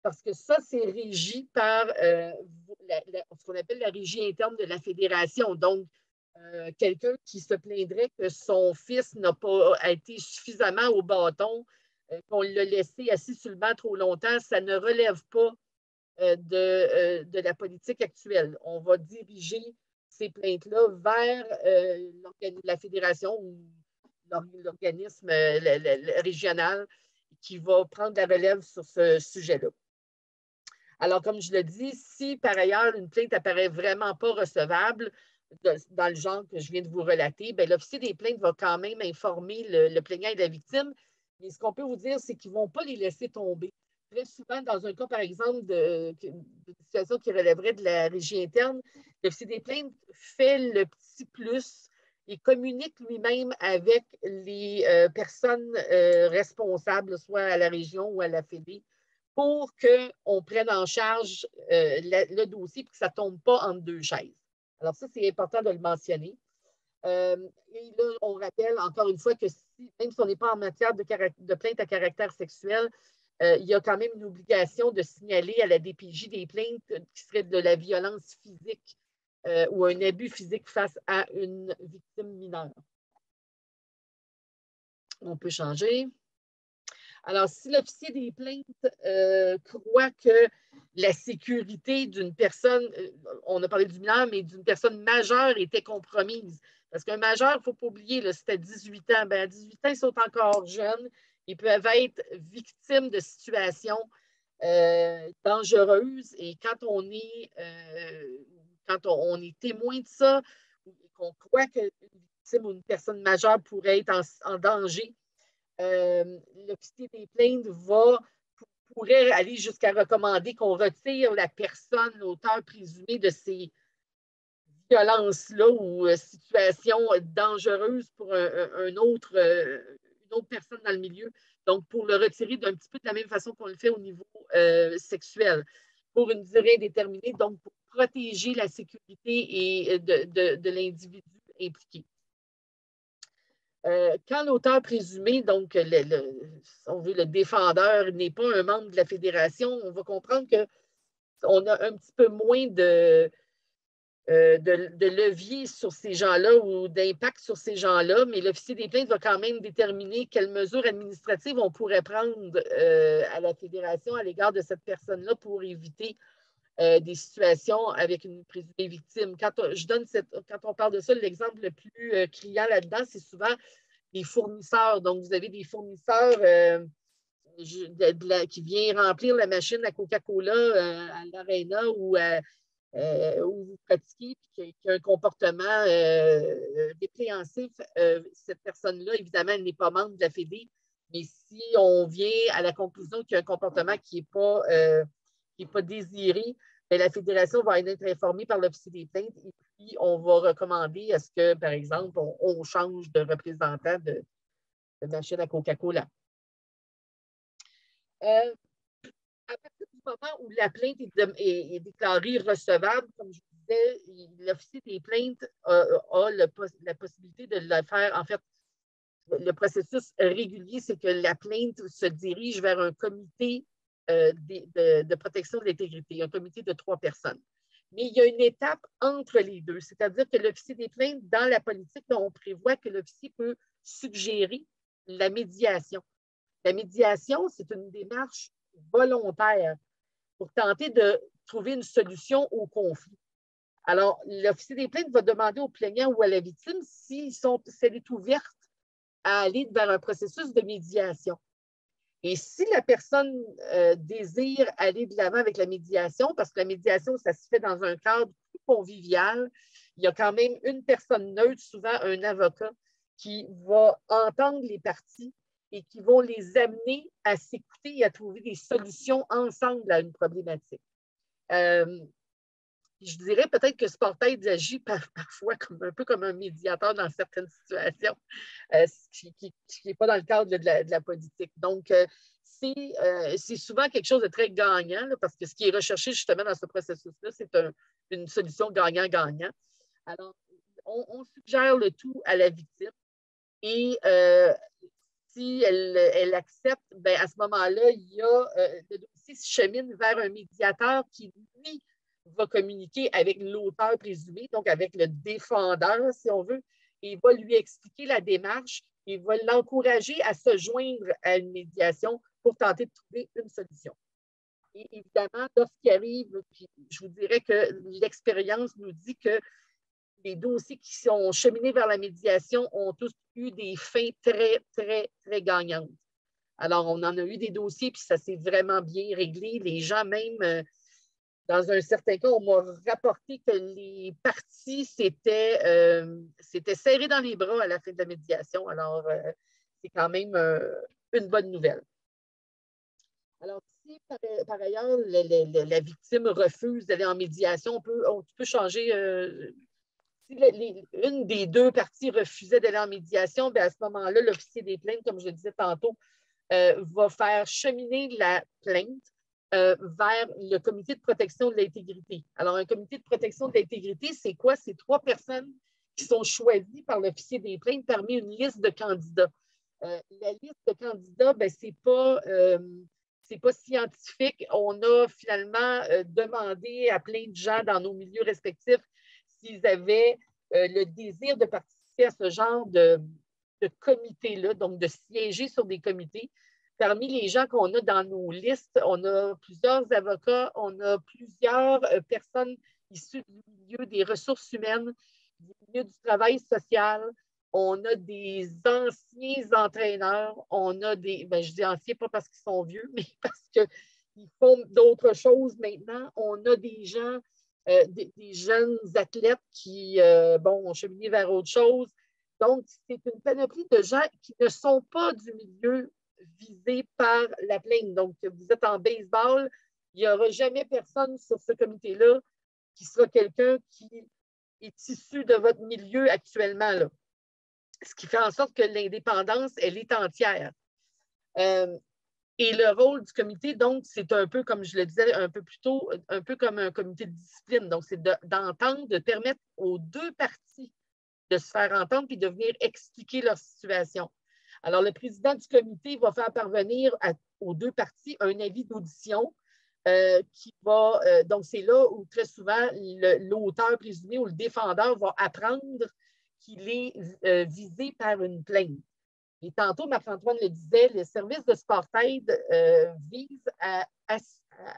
Parce que ça, c'est régi par ce qu'on appelle la régie interne de la fédération. Donc, quelqu'un qui se plaindrait que son fils n'a pas été suffisamment au bâton, qu'on l'a laissé assis sur le banc trop longtemps, ça ne relève pas de la politique actuelle. On va diriger ces plaintes-là vers la fédération ou l'organisme régional qui va prendre la relève sur ce sujet-là. Alors, comme je le dis, si par ailleurs une plainte apparaît vraiment pas recevable, dans le genre que je viens de vous relater, l'officier des plaintes va quand même informer le plaignant et la victime. Mais ce qu'on peut vous dire, c'est qu'ils ne vont pas les laisser tomber. Très souvent, dans un cas, par exemple, de situation qui relèverait de la régie interne, l'officier des plaintes fait le petit plus et communique lui-même avec les personnes responsables, soit à la région ou à la Fédé, pour qu'on prenne en charge le dossier et que ça ne tombe pas entre deux chaises. Alors ça, c'est important de le mentionner. Et là, on rappelle encore une fois que même si on n'est pas en matière de plainte à caractère sexuel, il y a quand même une obligation de signaler à la DPJ des plaintes qui seraient de la violence physique ou un abus physique face à une victime mineure. On peut changer. Alors, si l'officier des plaintes croit que la sécurité d'une personne, on a parlé du mineur, mais d'une personne majeure était compromise, parce qu'un majeur, il ne faut pas oublier, c'est à 18 ans. À 18 ans, ils sont encore jeunes. Ils peuvent être victimes de situations dangereuses. Et quand on est témoin de ça, qu'on croit qu'une victime ou une personne majeure pourrait être en danger, l'officier des plaintes pourrait aller jusqu'à recommander qu'on retire la personne, l'auteur présumé de ces violences-là ou situations dangereuses pour une autre personne dans le milieu. Donc, pour le retirer d'un petit peu de la même façon qu'on le fait au niveau sexuel, pour une durée déterminée, donc pour protéger la sécurité et de l'individu impliqué. Quand l'auteur présumé, donc on veut le défendeur, n'est pas un membre de la fédération, on va comprendre qu'on a un petit peu moins de levier sur ces gens-là ou d'impact sur ces gens-là, mais l'officier des plaintes va quand même déterminer quelles mesures administratives on pourrait prendre à la fédération à l'égard de cette personne-là pour éviter des situations avec une présumée victime. Quand on parle de ça, l'exemple le plus criant là-dedans, c'est souvent les fournisseurs. Donc, vous avez des fournisseurs qui viennent remplir la machine à Coca-Cola à l'Arena ou où vous pratiquez, puis qui a un comportement répréhensif. Cette personne-là, évidemment, elle n'est pas membre de la Fédé, mais si on vient à la conclusion qu'il y a un comportement qui n'est pas désiré, bien, la Fédération va être informée par l'officier des plaintes et puis on va recommander à ce que, par exemple, on change de représentant de machine à Coca-Cola. À partir du moment où la plainte est déclarée recevable, comme je vous disais, l'officier des plaintes a la possibilité de le faire. En fait, le processus régulier, c'est que la plainte se dirige vers un comité de protection de l'intégrité, un comité de 3 personnes. Mais il y a une étape entre les deux, c'est-à-dire que l'officier des plaintes, dans la politique, on prévoit que l'officier peut suggérer la médiation. La médiation, c'est une démarche volontaire pour tenter de trouver une solution au conflit. Alors, l'officier des plaintes va demander au plaignant ou à la victime si elle est ouverte à aller vers un processus de médiation. Et si la personne désire aller de l'avant avec la médiation, parce que la médiation, ça se fait dans un cadre plus convivial, il y a quand même une personne neutre, souvent un avocat, qui va entendre les parties et qui vont les amener à s'écouter et à trouver des solutions ensemble à une problématique. Je dirais peut-être que Sportaid agit parfois un peu comme un médiateur dans certaines situations, ce qui n'est pas dans le cadre de la politique. Donc, c'est souvent quelque chose de très gagnant, là, parce que ce qui est recherché justement dans ce processus-là, c'est une solution gagnant-gagnant. Alors, on suggère le tout à la victime et si elle accepte, bien, à ce moment-là, le dossier se chemine vers un médiateur qui, lui, va communiquer avec l'auteur présumé, donc avec le défendeur, si on veut, et va lui expliquer la démarche et va l'encourager à se joindre à une médiation pour tenter de trouver une solution. Et évidemment, lorsqu'il arrive, je vous dirais que l'expérience nous dit que les dossiers qui sont cheminés vers la médiation ont tous eu des fins très, très, très gagnantes. Alors, on en a eu des dossiers, puis ça s'est vraiment bien réglé. Les gens même, dans un certain cas, on m'a rapporté que les parties s'étaient serrées dans les bras à la fin de la médiation. Alors, c'est quand même une bonne nouvelle. Alors, si par ailleurs, la victime refuse d'aller en médiation, on peut changer... si une des deux parties refusait d'aller en médiation, bien à ce moment-là, l'officier des plaintes, comme je le disais tantôt, va faire cheminer la plainte vers le comité de protection de l'intégrité. Alors, un comité de protection de l'intégrité, c'est quoi? C'est 3 personnes qui sont choisies par l'officier des plaintes parmi une liste de candidats. La liste de candidats, ben, c'est pas scientifique. On a finalement demandé à plein de gens dans nos milieux respectifs s'ils avaient le désir de participer à ce genre de comité-là, donc de siéger sur des comités. Parmi les gens qu'on a dans nos listes, on a plusieurs avocats, on a plusieurs personnes issues du milieu des ressources humaines, du milieu du travail social. On a des anciens entraîneurs, on a des, je dis anciens pas parce qu'ils sont vieux, mais parce qu'ils font d'autres choses maintenant. On a des gens, des jeunes athlètes qui ont cheminé vers autre chose. Donc, c'est une panoplie de gens qui ne sont pas du milieu visé par la plainte. Donc, vous êtes en baseball, il n'y aura jamais personne sur ce comité-là qui sera quelqu'un qui est issu de votre milieu actuellement, là. Ce qui fait en sorte que l'indépendance, elle est entière. Et le rôle du comité, donc, c'est un peu, comme je le disais un peu plus tôt, un peu comme un comité de discipline. Donc, c'est d'entendre, de permettre aux 2 parties de se faire entendre puis de venir expliquer leur situation. Alors, le président du comité va faire parvenir aux deux parties un avis d'audition qui va, donc c'est là où très souvent l'auteur présumé ou le défendeur va apprendre qu'il est visé par une plainte. Et tantôt, Marc-Antoine le disait, le service de Sportaid vise à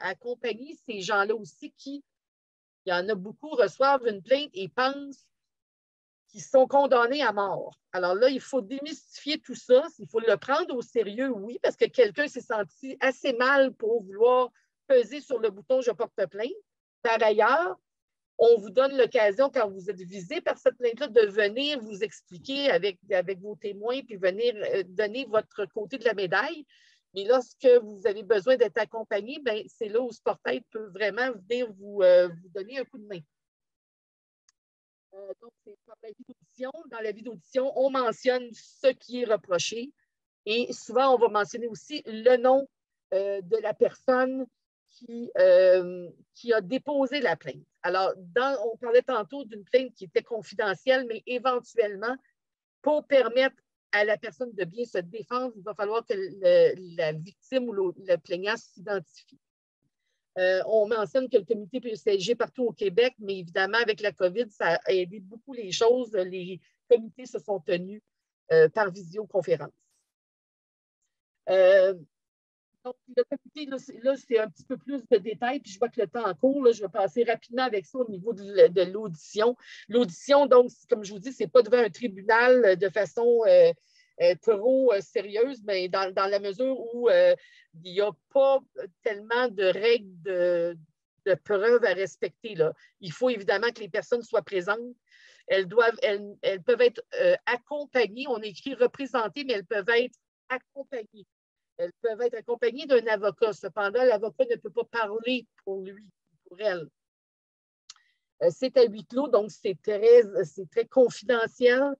accompagner ces gens-là aussi qui, il y en a beaucoup, reçoivent une plainte et pensent qu'ils sont condamnés à mort. Alors là, il faut démystifier tout ça. Il faut le prendre au sérieux, oui, parce que quelqu'un s'est senti assez mal pour vouloir peser sur le bouton « Je porte plainte ». Par ailleurs, on vous donne l'occasion, quand vous êtes visé par cette plainte-là, de venir vous expliquer avec vos témoins, puis venir donner votre côté de la médaille. Mais lorsque vous avez besoin d'être accompagné, c'est là où Sportaid peut vraiment venir vous donner un coup de main. Donc, c'est par l'avis d'audition. Dans l'avis d'audition, on mentionne ce qui est reproché et souvent, on va mentionner aussi le nom de la personne qui a déposé la plainte. Alors, on parlait tantôt d'une plainte qui était confidentielle, mais éventuellement, pour permettre à la personne de bien se défendre, il va falloir que la victime ou le plaignant s'identifie. On mentionne que le comité peut siéger partout au Québec, mais évidemment, avec la COVID, ça a aidé beaucoup les choses. Les comités se sont tenus par visioconférence. Donc, le comité, là, c'est un petit peu plus de détails, puis je vois que le temps en court, là, je vais passer rapidement avec ça au niveau de l'audition. L'audition, donc, comme je vous dis, ce n'est pas devant un tribunal de façon trop sérieuse, mais dans la mesure où il n'y a pas tellement de règles de preuves à respecter, là. Il faut évidemment que les personnes soient présentes. Elles peuvent être accompagnées. On écrit représentées, mais elles peuvent être accompagnées. Elles peuvent être accompagnées d'un avocat. Cependant, l'avocat ne peut pas parler pour lui, pour elle. C'est à huis clos, donc c'est très confidentiel.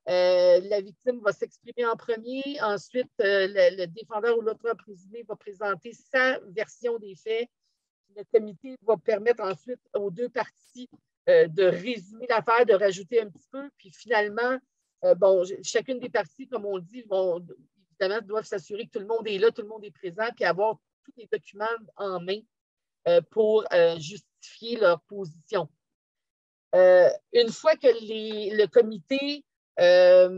La victime va s'exprimer en premier. Ensuite, le défendeur ou l'auteur présumé va présenter sa version des faits. Le comité va permettre ensuite aux deux parties de résumer l'affaire, de rajouter un petit peu. Puis finalement, chacune des parties, comme on dit, évidemment, doivent s'assurer que tout le monde est là, tout le monde est présent, puis avoir tous les documents en main pour justifier leur position. Une fois que le comité a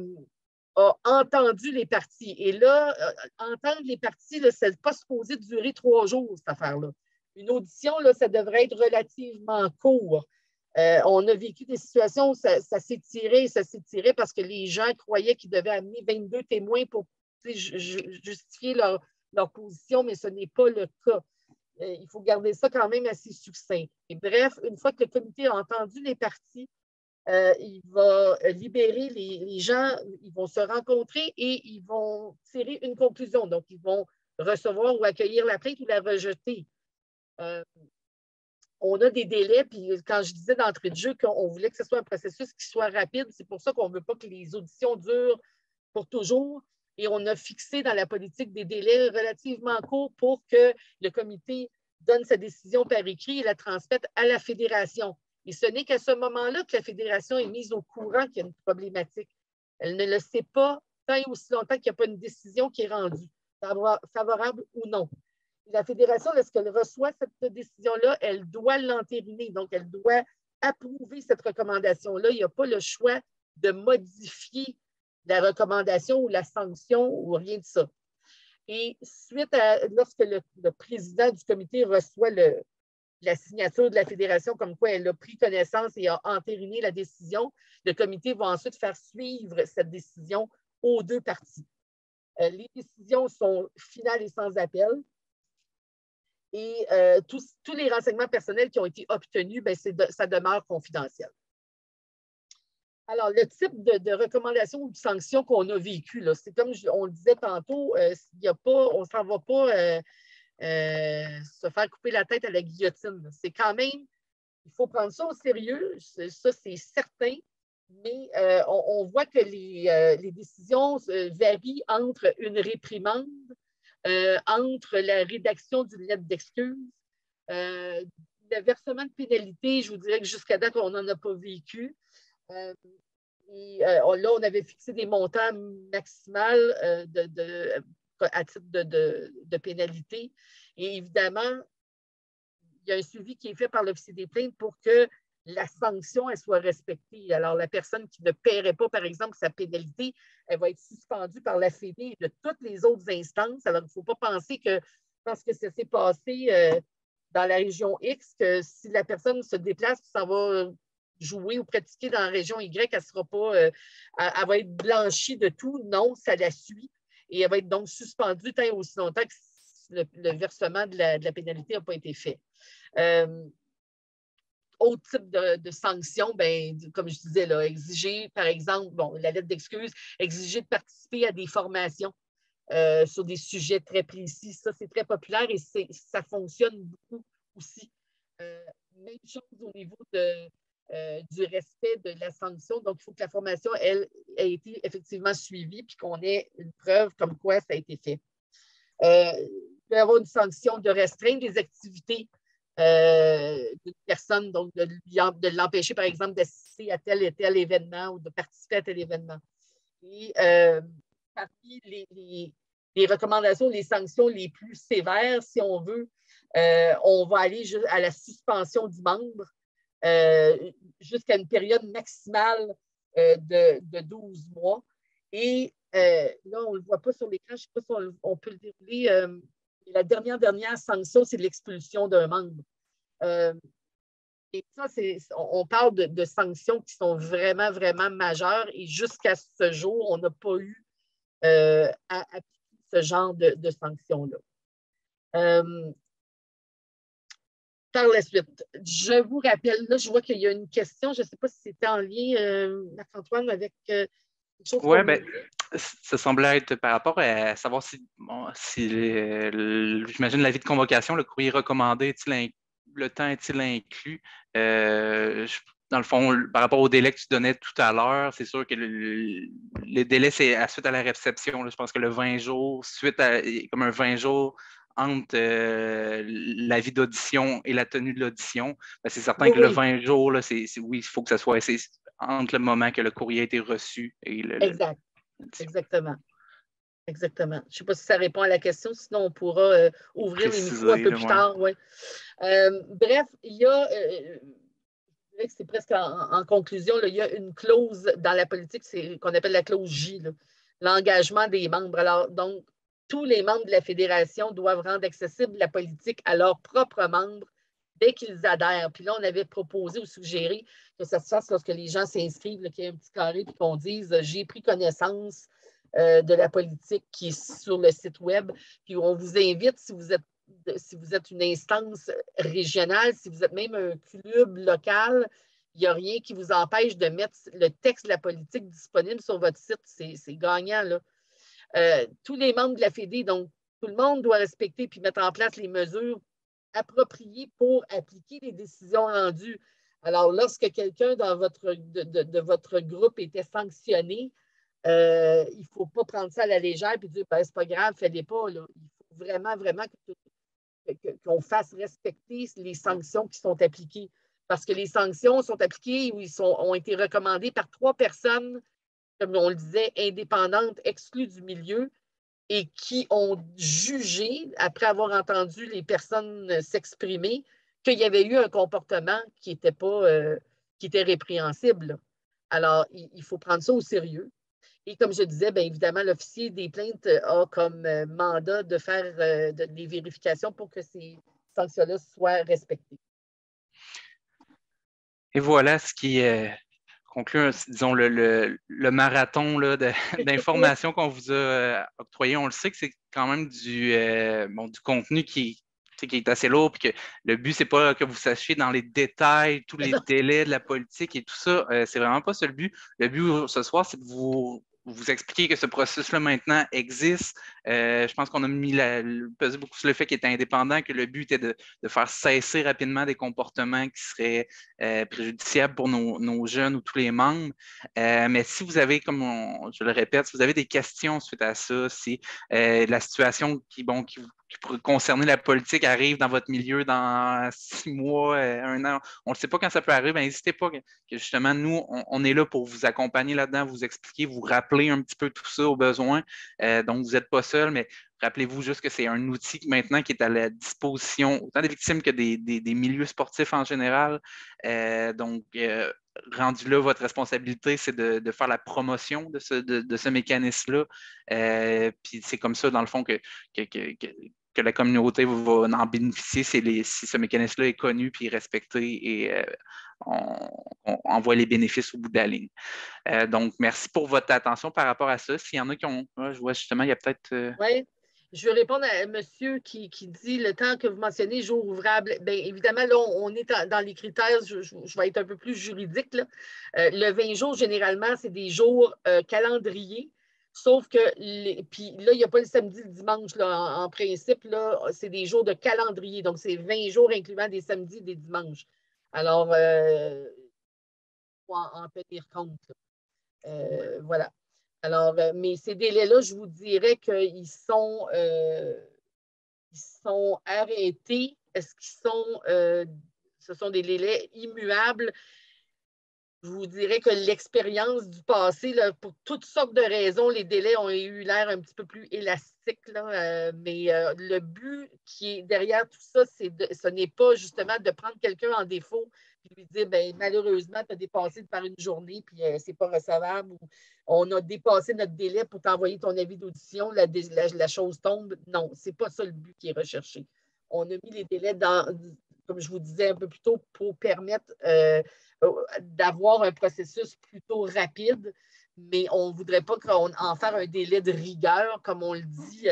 entendu les parties, et là, entendre les parties, ce n'est pas supposé durer 3 jours, cette affaire-là. Une audition, là, ça devrait être relativement court. On a vécu des situations où ça s'étirait parce que les gens croyaient qu'ils devaient amener 22 témoins pour justifier leur position, mais ce n'est pas le cas. Il faut garder ça quand même assez succinct. Et bref, une fois que le comité a entendu les parties, il va libérer les gens, ils vont se rencontrer et ils vont tirer une conclusion. Donc, ils vont recevoir ou accueillir la plainte ou la rejeter. On a des délais, puis quand je disais d'entrée de jeu qu'on voulait que ce soit un processus qui soit rapide, c'est pour ça qu'on ne veut pas que les auditions durent pour toujours. Et on a fixé dans la politique des délais relativement courts pour que le comité donne sa décision par écrit et la transmette à la fédération. Et ce n'est qu'à ce moment-là que la fédération est mise au courant qu'il y a une problématique. Elle ne le sait pas tant et aussi longtemps qu'il n'y a pas une décision qui est rendue, favorable ou non. La fédération, lorsqu'elle reçoit cette décision-là, elle doit l'entériner. Donc, elle doit approuver cette recommandation-là. Il n'y a pas le choix de modifier la recommandation ou la sanction ou rien de ça. Et lorsque le président du comité reçoit la signature de la fédération comme quoi elle a pris connaissance et a entériné la décision, le comité va ensuite faire suivre cette décision aux deux parties. Les décisions sont finales et sans appel. Et tous les renseignements personnels qui ont été obtenus, ça demeure confidentiel. Alors, le type de recommandation ou de sanction qu'on a vécu, c'est comme on le disait tantôt, on ne s'en va pas se faire couper la tête à la guillotine. C'est quand même, il faut prendre ça au sérieux, ça c'est certain, mais on voit que les décisions varient entre une réprimande, entre la rédaction d'une lettre d'excuse, le versement de pénalité, je vous dirais que jusqu'à date, on n'en a pas vécu. Et là, on avait fixé des montants maximales à titre de pénalité. Et évidemment, il y a un suivi qui est fait par l'officier des plaintes pour que la sanction elle soit respectée. Alors, la personne qui ne paierait pas, par exemple, sa pénalité, elle va être suspendue par la Fédé et de toutes les autres instances. Alors, il ne faut pas penser que parce que ça s'est passé dans la région X, que si la personne se déplace, ça va jouer ou pratiquer dans la région Y, elle sera pas, elle va être blanchie de tout. Non, ça la suit. Et elle va être donc suspendue tant et aussi longtemps que le versement de la pénalité n'a pas été fait. Autre type de sanctions, ben, comme je disais, là, exiger, par exemple, bon, la lettre d'excuse, exiger de participer à des formations sur des sujets très précis. Ça, c'est très populaire et ça fonctionne beaucoup aussi. Même chose au niveau du respect de la sanction. Donc, il faut que la formation, elle, ait été effectivement suivie puis qu'on ait une preuve comme quoi ça a été fait. Il peut y avoir une sanction de restreindre les activités d'une personne, donc de l'empêcher, par exemple, d'assister à tel et tel événement ou de participer à tel événement. Et parmi les recommandations, les sanctions les plus sévères, si on veut, on va aller à la suspension du membre jusqu'à une période maximale de 12 mois. Et là, on ne le voit pas sur l'écran, je ne sais pas si on peut le dérouler. La dernière sanction, c'est l'expulsion d'un membre. Et ça, on parle de sanctions qui sont vraiment, vraiment majeures et jusqu'à ce jour, on n'a pas eu à appliquer ce genre de sanctions-là. Par la suite, je vous rappelle, là, je vois qu'il y a une question, je ne sais pas si c'était en lien, Marc-Antoine, avec quelque chose. Oui, bien, ça semblait être par rapport à savoir si j'imagine l'avis de convocation, le courrier recommandé, le temps est-il inclus? Dans le fond, par rapport au délai que tu donnais tout à l'heure, c'est sûr que le délai, c'est suite à la réception. Là, je pense que le 20 jours, comme un 20 jours entre l'avis d'audition et la tenue de l'audition, ben, c'est certain que le 20 jours, là, oui, il faut que ça soit entre le moment que le courrier a été reçu et Exact. Exactement. Exactement. Je ne sais pas si ça répond à la question, sinon on pourra ouvrir les micros un peu plus tard. Ouais. Bref, il y a, je dirais que c'est presque en conclusion, là, il y a une clause dans la politique qu'on appelle la clause J, l'engagement des membres. Alors, donc, tous les membres de la fédération doivent rendre accessible la politique à leurs propres membres dès qu'ils adhèrent. Puis là, on avait proposé ou suggéré que ça se fasse lorsque les gens s'inscrivent, qu'il y ait un petit carré et qu'on dise « J'ai pris connaissance de la politique qui est sur le site web. » Puis on vous invite, si vous êtes une instance régionale, si vous êtes même un club local, il n'y a rien qui vous empêche de mettre le texte de la politique disponible sur votre site. C'est gagnant, là. Tous les membres de la Fédé, donc tout le monde doit respecter puis mettre en place les mesures appropriées pour appliquer les décisions rendues. Alors, lorsque quelqu'un de votre groupe était sanctionné, il ne faut pas prendre ça à la légère et dire ben, c'est pas grave, fais-les pas. Là. Il faut vraiment, vraiment qu'on fasse respecter les sanctions qui sont appliquées. Parce que les sanctions sont appliquées ou ont été recommandées par 3 personnes, comme on le disait, indépendantes, exclues du milieu, et qui ont jugé, après avoir entendu les personnes s'exprimer, qu'il y avait eu un comportement qui était répréhensible. Là. Alors, il faut prendre ça au sérieux. Et comme je disais, bien évidemment, l'officier des plaintes a comme mandat de faire des vérifications pour que ces sanctions-là soient respectées. Et voilà ce qui conclut, disons, le marathon d'informations qu'on vous a octroyé. On le sait que c'est quand même du contenu qui est assez lourd, puis que le but, c'est pas que vous sachiez dans les détails tous les délais de la politique et tout ça. C'est vraiment pas ça le but. Le but ce soir, c'est de vous expliquer que ce processus-là maintenant existe. Je pense qu'on a pesé beaucoup sur le fait qu'il était indépendant, que le but était de faire cesser rapidement des comportements qui seraient préjudiciables pour nos jeunes ou tous les membres. Mais si vous avez, je le répète, si vous avez des questions suite à ça, si la situation qui pourrait concerner la politique arrive dans votre milieu dans 6 mois, 1 an, on ne sait pas quand ça peut arriver, n'hésitez pas que justement, nous, on est là pour vous accompagner là-dedans, vous expliquer, vous rappeler un petit peu tout ça au besoin. Donc, vous n'êtes pas seul, mais rappelez-vous juste que c'est un outil maintenant qui est à la disposition autant des victimes que des milieux sportifs en général. Donc, rendu là, votre responsabilité, c'est de faire la promotion de ce mécanisme-là. Puis c'est comme ça, dans le fond, que la communauté va en bénéficier si ce mécanisme-là est connu puis respecté et on voit les bénéfices au bout de la ligne. Donc, merci pour votre attention par rapport à ça. S'il y en a qui ont... je vois justement, il y a peut-être... Oui. Je veux répondre à monsieur qui dit le temps que vous mentionnez, jour ouvrable. Bien, évidemment, là, on est dans les critères, je vais être un peu plus juridique. Là. Le 20 jours, généralement, c'est des jours calendriers. Sauf que, puis là, il n'y a pas le samedi, le dimanche. Là, en principe, là, c'est des jours de calendrier. Donc, c'est 20 jours incluant des samedis et des dimanches. Alors, il faut en tenir compte. Voilà. Alors, mais ces délais-là, je vous dirais qu'ils sont arrêtés. Est-ce qu'ils sont, ce sont des délais immuables? Je vous dirais que l'expérience du passé, là, pour toutes sortes de raisons, les délais ont eu l'air un petit peu plus élastiques. Là, mais le but qui est derrière tout ça, ce n'est pas justement de prendre quelqu'un en défaut et lui dire ben, malheureusement, tu as dépassé par une journée puis c'est pas recevable. Ou on a dépassé notre délai pour t'envoyer ton avis d'audition, la chose tombe. Non, ce n'est pas ça le but qui est recherché. On a mis les délais comme je vous disais un peu plus tôt, pour permettre d'avoir un processus plutôt rapide, mais on ne voudrait pas en faire un délai de rigueur, comme on le dit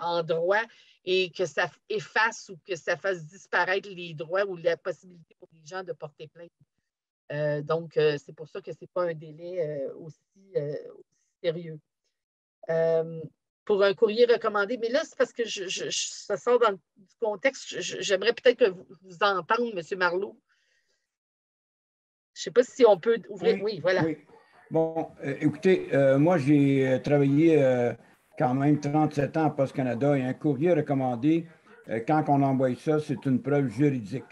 en droit, et que ça efface ou que ça fasse disparaître les droits ou la possibilité pour les gens de porter plainte. Donc, c'est pour ça que ce n'est pas un délai aussi sérieux. Pour un courrier recommandé, mais là, c'est parce que ça sort dans le contexte. J'aimerais peut-être que vous entendre, M. Marleau. Je ne sais pas si on peut ouvrir. Oui, voilà. Oui. Bon, écoutez, moi, j'ai travaillé quand même 37 ans à Poste Canada et un courrier recommandé, quand on envoie ça, c'est une preuve juridique.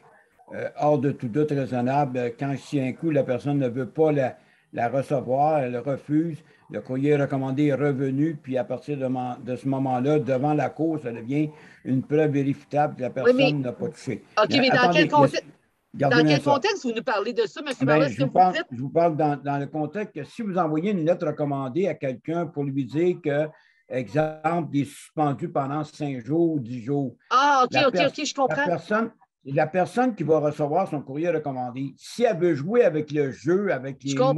Hors de tout doute raisonnable, quand si un coup la personne ne veut pas la recevoir, elle refuse, le courrier recommandé est revenu, puis à partir de ce moment-là, devant la cour, ça devient une preuve vérifiable que la personne n'a pas touché. OK, mais dans quel contexte? Dans quel contexte vous nous parlez de ça, M. Marleau? Je vous parle dans le contexte que si vous envoyez une lettre recommandée à quelqu'un pour lui dire que, exemple, il est suspendu pendant 5 jours ou 10 jours. Ah, OK, je comprends. La personne qui va recevoir son courrier recommandé, si elle veut jouer avec le jeu, avec les mots,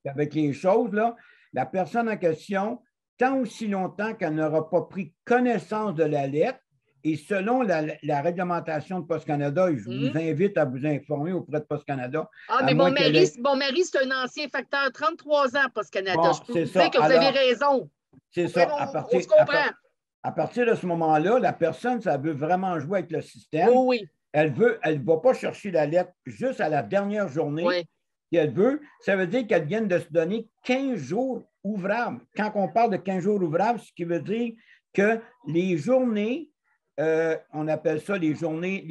avec les choses, là, la personne en question, tant aussi longtemps qu'elle n'aura pas pris connaissance de la lettre, et selon la réglementation de Poste Canada, je vous invite à vous informer auprès de Poste Canada. Ah, mais mon mari, c'est un ancien facteur, 33 ans, Poste Canada. Bon, je peux vous dire que vous avez raison. C'est ça. On se comprend. À partir de ce moment-là, la personne, ça veut vraiment jouer avec le système. Oui. Elle ne va pas chercher la lettre juste à la dernière journée. Oui. Si elle veut, ça veut dire qu'elle vient de se donner 15 jours ouvrables. Quand on parle de 15 jours ouvrables, ce qui veut dire que les journées, on appelle ça les journées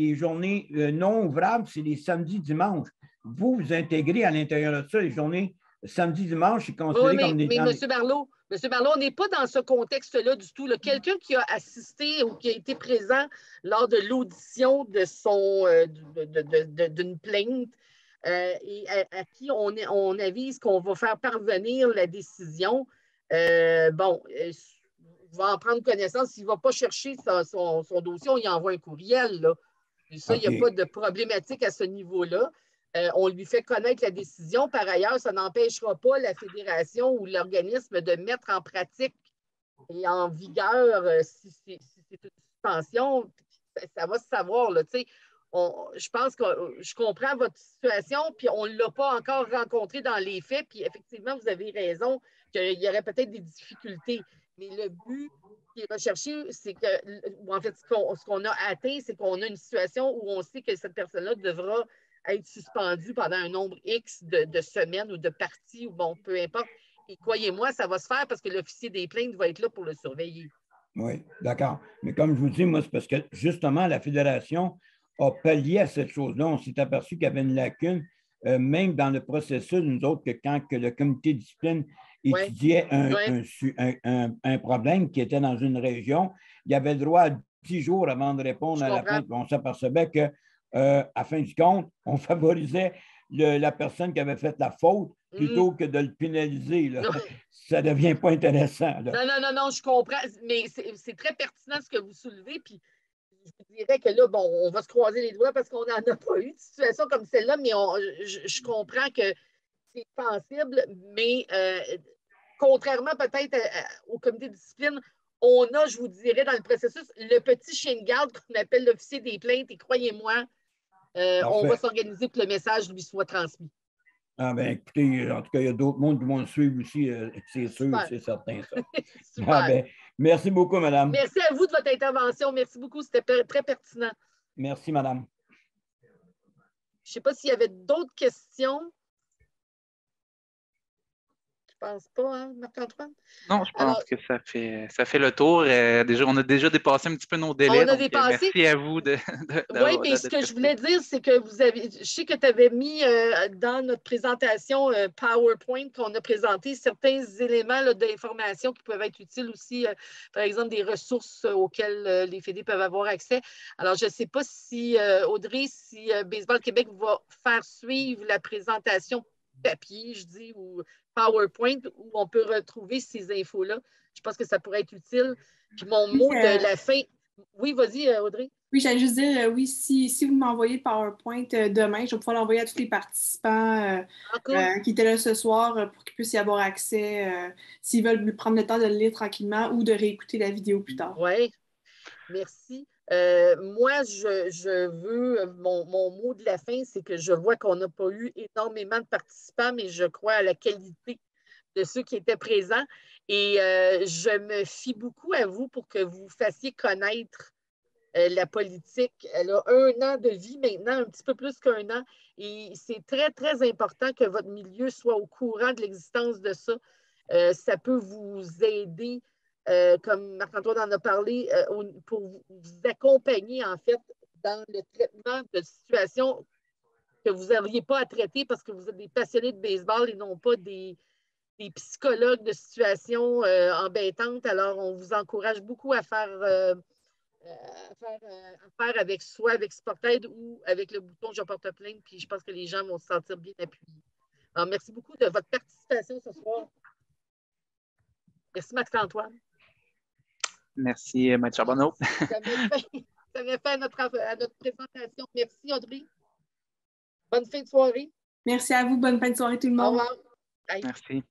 non ouvrables, c'est les samedis, dimanches. Vous intégrez à l'intérieur de ça les journées samedi, dimanche, c'est considéré comme des... Mais M. Marleau, on n'est pas dans ce contexte-là du tout. Quelqu'un qui a assisté ou qui a été présent lors de l'audition d'une plainte et à qui on avise qu'on va faire parvenir la décision, il va en prendre connaissance. S'il ne va pas chercher son dossier, on y envoie un courriel. Là. Et ça, il n'y a pas de problématique à ce niveau-là. On lui fait connaître la décision. Par ailleurs, ça n'empêchera pas la fédération ou l'organisme de mettre en pratique et en vigueur, si c'est une suspension, ça va se savoir. Là, je pense que je comprends votre situation, puis on ne l'a pas encore rencontré dans les faits, puis effectivement, vous avez raison qu'il y aurait peut-être des difficultés. Mais le but qui est recherché, c'est que, en fait, ce qu'on a atteint, c'est qu'on a une situation où on sait que cette personne-là devra être suspendue pendant un nombre X de semaines ou de parties, ou bon, peu importe. Et croyez-moi, ça va se faire parce que l'officier des plaintes va être là pour le surveiller. Oui, d'accord. Mais comme je vous dis, moi, c'est parce que justement, la Fédération a pallié à cette chose-là. On s'est aperçu qu'il y avait une lacune, même dans le processus, nous autres, que quand que le comité de discipline Ouais. étudiait Ouais. un problème qui était dans une région, il avait le droit à 10 jours avant de répondre Je à la comprends. plainte. On s'apercevait que, à fin du compte, on favorisait la personne qui avait fait la faute plutôt que de le pénaliser. Là. Ça ne devient pas intéressant. Là. Non, je comprends. Mais c'est très pertinent ce que vous soulevez. Puis je dirais que là, bon, on va se croiser les doigts parce qu'on n'en a pas eu de situation comme celle-là, mais je comprends que c'est sensible, mais contrairement peut-être au comité de discipline, on a, je vous dirais, dans le processus, le petit chien de garde qu'on appelle l'officier des plaintes, et croyez-moi, on va s'organiser pour que le message lui soit transmis. Ah ben écoutez, en tout cas, il y a d'autres mondes qui vont le suivre aussi, c'est sûr, c'est certain, ça. Super. Ah ben, merci beaucoup, madame. Merci à vous de votre intervention. Merci beaucoup, c'était très pertinent. Merci, madame. Je ne sais pas s'il y avait d'autres questions. Je ne pense pas, hein, Marc-Antoine? Non, je pense que ça fait le tour. Déjà, on a déjà dépassé un petit peu nos délais. On a donc, dépassé. Merci à vous Oui, mais ce que je voulais dire, c'est que je sais que tu avais mis dans notre présentation PowerPoint qu'on a présenté certains éléments d'information qui peuvent être utiles aussi, par exemple des ressources auxquelles les fédés peuvent avoir accès. Alors, je ne sais pas si, Audrey, si Baseball Québec va faire suivre la présentation papier, je dis, ou PowerPoint, où on peut retrouver ces infos-là. Je pense que ça pourrait être utile. Puis mon mot de la fin... Oui, vas-y, Audrey. Oui, j'allais juste dire, oui, si vous m'envoyez le PowerPoint demain, je vais pouvoir l'envoyer à tous les participants qui étaient là ce soir pour qu'ils puissent y avoir accès s'ils veulent prendre le temps de le lire tranquillement ou de réécouter la vidéo plus tard. Oui, merci. Moi, je veux, mon mot de la fin, c'est que je vois qu'on n'a pas eu énormément de participants, mais je crois à la qualité de ceux qui étaient présents. Et je me fie beaucoup à vous pour que vous fassiez connaître la politique. Elle a 1 an de vie maintenant, un petit peu plus qu'1 an. Et c'est très, très important que votre milieu soit au courant de l'existence de ça. Ça peut vous aider, comme Marc-Antoine en a parlé, pour vous accompagner, en fait, dans le traitement de situations que vous n'auriez pas à traiter parce que vous êtes des passionnés de baseball et non pas des psychologues de situations embêtantes. Alors, on vous encourage beaucoup à faire affaire avec soit avec Sportaid ou avec le bouton Je porte plainte, puis je pense que les gens vont se sentir bien appuyés. Alors, merci beaucoup de votre participation ce soir. Merci, Max-Antoine. Merci, Maître Charbonneau. Ça met fin à notre présentation. Merci, Audrey. Bonne fin de soirée. Merci à vous. Bonne fin de soirée, tout le monde. Au revoir. Bye. Merci.